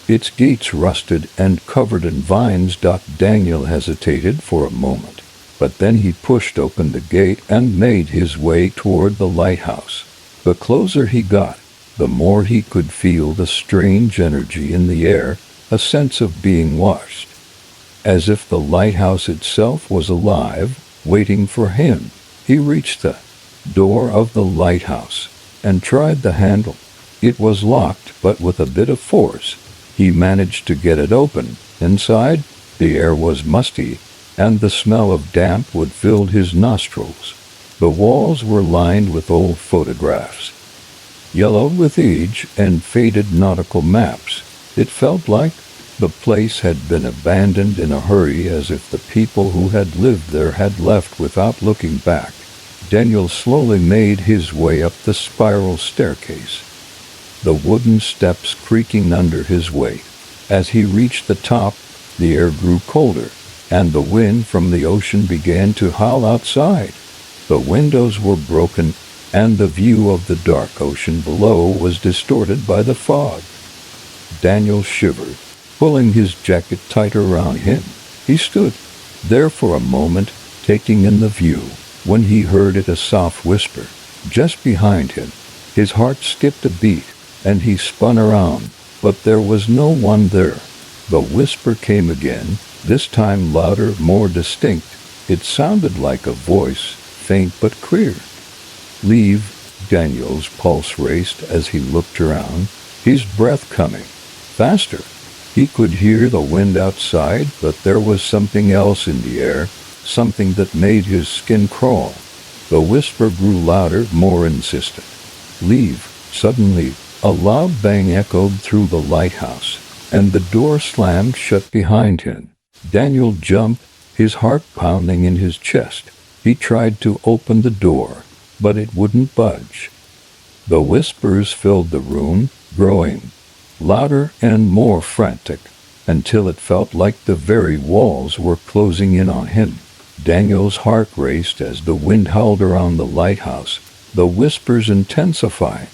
its gates rusted and covered in vines. Daniel hesitated for a moment, but then he pushed open the gate and made his way toward the lighthouse. The closer he got, the more he could feel the strange energy in the air, a sense of being watched. as if the lighthouse itself was alive, waiting for him. He reached the door of the lighthouse and tried the handle. It was locked, but with a bit of force, he managed to get it open. Inside, the air was musty, and the smell of damp wood filled his nostrils. The walls were lined with old photographs, yellowed with age, and faded nautical maps. It felt like the place had been abandoned in a hurry, as if the people who had lived there had left without looking back. Daniel slowly made his way up the spiral staircase, the wooden steps creaking under his weight. As he reached the top, the air grew colder, and the wind from the ocean began to howl outside. The windows were broken, and the view of the dark ocean below was distorted by the fog. Daniel shivered, pulling his jacket tighter around him. He stood there for a moment, taking in the view, when he heard a soft whisper just behind him. His heart skipped a beat, and he spun around, but there was no one there. The whisper came again, this time louder, more distinct. It sounded like a voice, faint but clear. "Leave." Daniel's pulse raced as he looked around, his breath coming faster. He could hear the wind outside, but there was something else in the air, something that made his skin crawl. The whisper grew louder, more insistent. "Leave." Suddenly, a loud bang echoed through the lighthouse, and the door slammed shut behind him. Daniel jumped, his heart pounding in his chest. He tried to open the door, but it wouldn't budge. The whispers filled the room, growing louder and more frantic, until it felt like the very walls were closing in on him. Daniel's heart raced as the wind howled around the lighthouse, the whispers intensifying.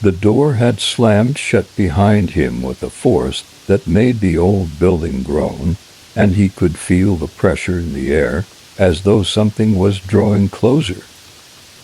The door had slammed shut behind him with a force that made the old building groan, and he could feel the pressure in the air, as though something was drawing closer.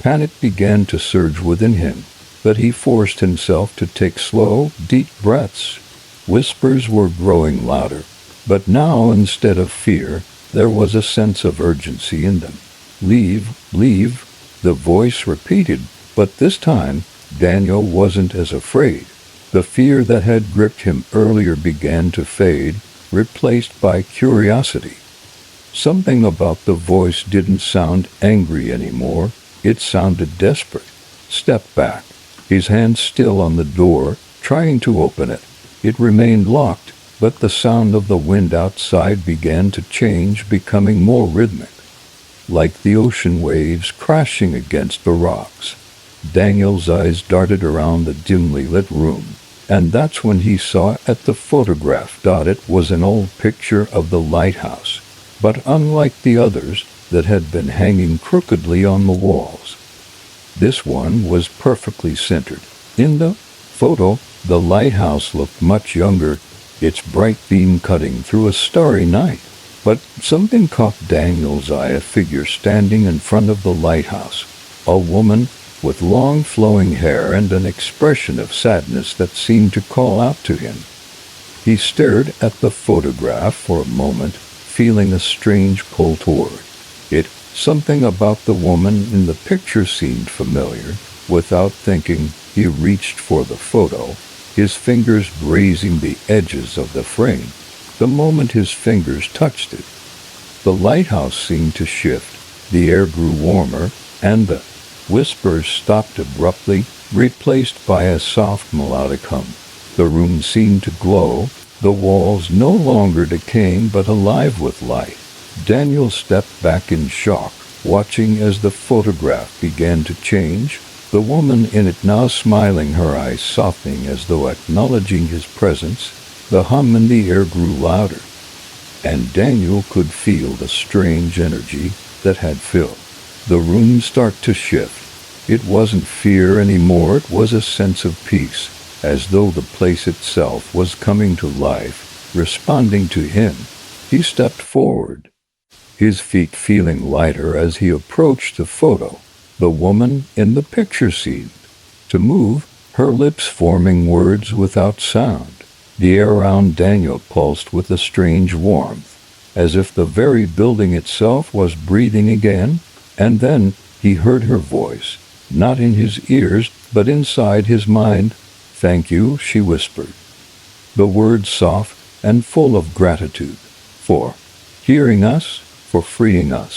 Panic began to surge within him, but he forced himself to take slow, deep breaths. Whispers were growing louder, but now, instead of fear, there was a sense of urgency in them. "Leave, leave," the voice repeated, but this time Daniel wasn't as afraid. The fear that had gripped him earlier began to fade, replaced by curiosity. Something about the voice didn't sound angry anymore. It sounded desperate. "Step back." His hand still on the door, trying to open it. It remained locked, but the sound of the wind outside began to change, becoming more rhythmic, like the ocean waves crashing against the rocks. Daniel's eyes darted around the dimly lit room, and that's when he saw at the photograph. It was an old picture of the lighthouse, but unlike the others that had been hanging crookedly on the walls, this one was perfectly centered. In the photo, the lighthouse looked much younger, its bright beam cutting through a starry night. But something caught Daniel's eye, a figure standing in front of the lighthouse, a woman with long flowing hair and an expression of sadness that seemed to call out to him. He stared at the photograph for a moment, feeling a strange pull toward it. Something about the woman in the picture seemed familiar. Without thinking, he reached for the photo, his fingers grazing the edges of the frame. The moment his fingers touched it, the lighthouse seemed to shift. The air grew warmer, and the whispers stopped abruptly, replaced by a soft melodic hum. The room seemed to glow, the walls no longer decaying but alive with light. Daniel stepped back in shock, watching as the photograph began to change, the woman in it now smiling, her eyes softening as though acknowledging his presence. The hum in the air grew louder, and Daniel could feel the strange energy that had filled the room start to shift. It wasn't fear anymore, it was a sense of peace, as though the place itself was coming to life, responding to him. He stepped forward, his feet feeling lighter as he approached the photo. The woman in the picture seemed to move, her lips forming words without sound. The air around Daniel pulsed with a strange warmth, as if the very building itself was breathing again. And then he heard her voice, not in his ears, but inside his mind. "Thank you," she whispered, the words soft and full of gratitude. "For hearing us, for freeing us."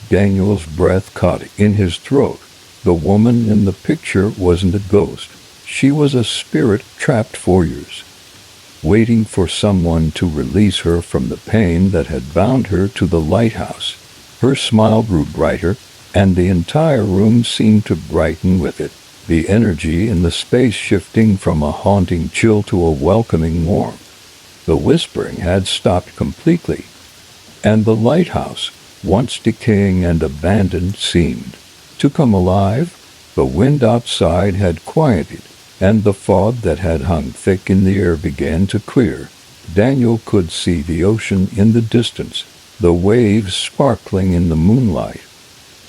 Daniel's breath caught in his throat. The woman in the picture wasn't a ghost. She was a spirit trapped for years, waiting for someone to release her from the pain that had bound her to the lighthouse. Her smile grew brighter, and the entire room seemed to brighten with it, the energy in the space shifting from a haunting chill to a welcoming warmth. The whispering had stopped completely, and the lighthouse, once decaying and abandoned, seemed to come alive. The wind outside had quieted, and the fog that had hung thick in the air began to clear. Daniel could see the ocean in the distance, the waves sparkling in the moonlight,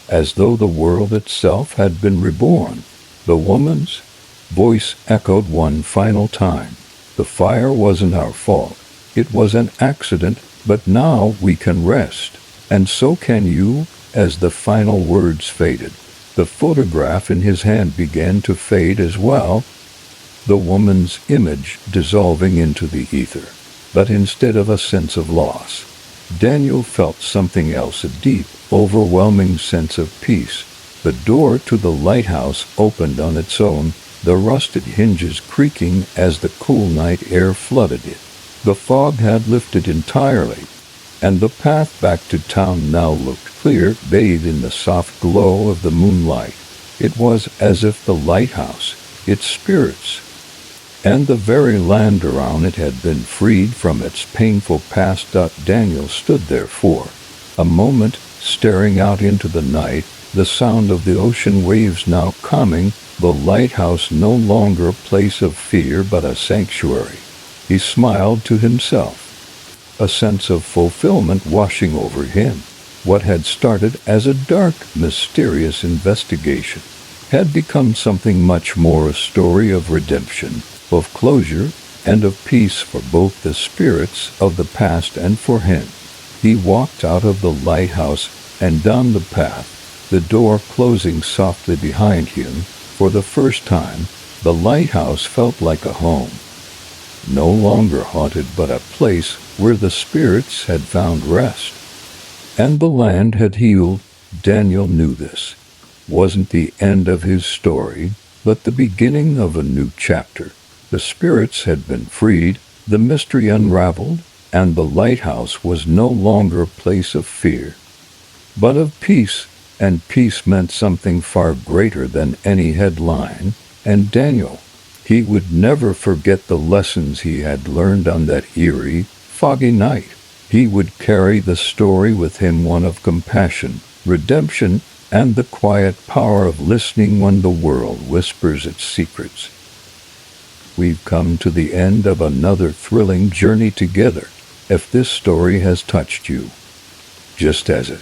as though the world itself had been reborn. The woman's voice echoed one final time. "The fire wasn't our fault. It was an accident, but now we can rest. And so can you." As the final words faded, the photograph in his hand began to fade as well, the woman's image dissolving into the ether. But instead of a sense of loss, Daniel felt something else, a deep, overwhelming sense of peace. The door to the lighthouse opened on its own, the rusted hinges creaking as the cool night air flooded it. The fog had lifted entirely, and the path back to town now looked clear, bathed in the soft glow of the moonlight. It was as if the lighthouse, its spirits, and the very land around it had been freed from its painful past. Daniel stood there for a moment, staring out into the night, the sound of the ocean waves now calming, the lighthouse no longer a place of fear but a sanctuary. He smiled to himself, a sense of fulfillment washing over him. What had started as a dark, mysterious investigation had become something much more, a story of redemption, of closure, and of peace for both the spirits of the past and for him. He walked out of the lighthouse and down the path, the door closing softly behind him. For the first time, the lighthouse felt like a home, no longer haunted but a place where the spirits had found rest. And the land had healed. Daniel knew this wasn't the end of his story, but the beginning of a new chapter. The spirits had been freed, the mystery unraveled, and the lighthouse was no longer a place of fear, but of peace. And peace meant something far greater than any headline. And Daniel, he would never forget the lessons he had learned on that eerie, foggy night. He would carry the story with him, one of compassion, redemption, and the quiet power of listening when the world whispers its secrets. We've come to the end of another thrilling journey together. If this story has touched you, just as it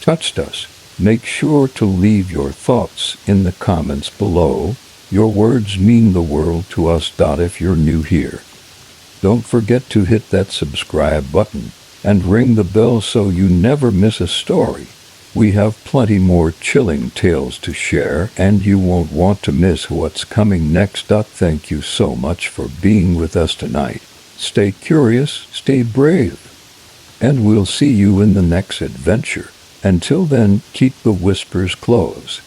touched us, make sure to leave your thoughts in the comments below. Your words mean the world to us. If you're new here, don't forget to hit that subscribe button and ring the bell so you never miss a story. We have plenty more chilling tales to share, and you won't want to miss what's coming next. Thank you so much for being with us tonight. Stay curious, stay brave, and we'll see you in the next adventure. Until then, keep the whispers close.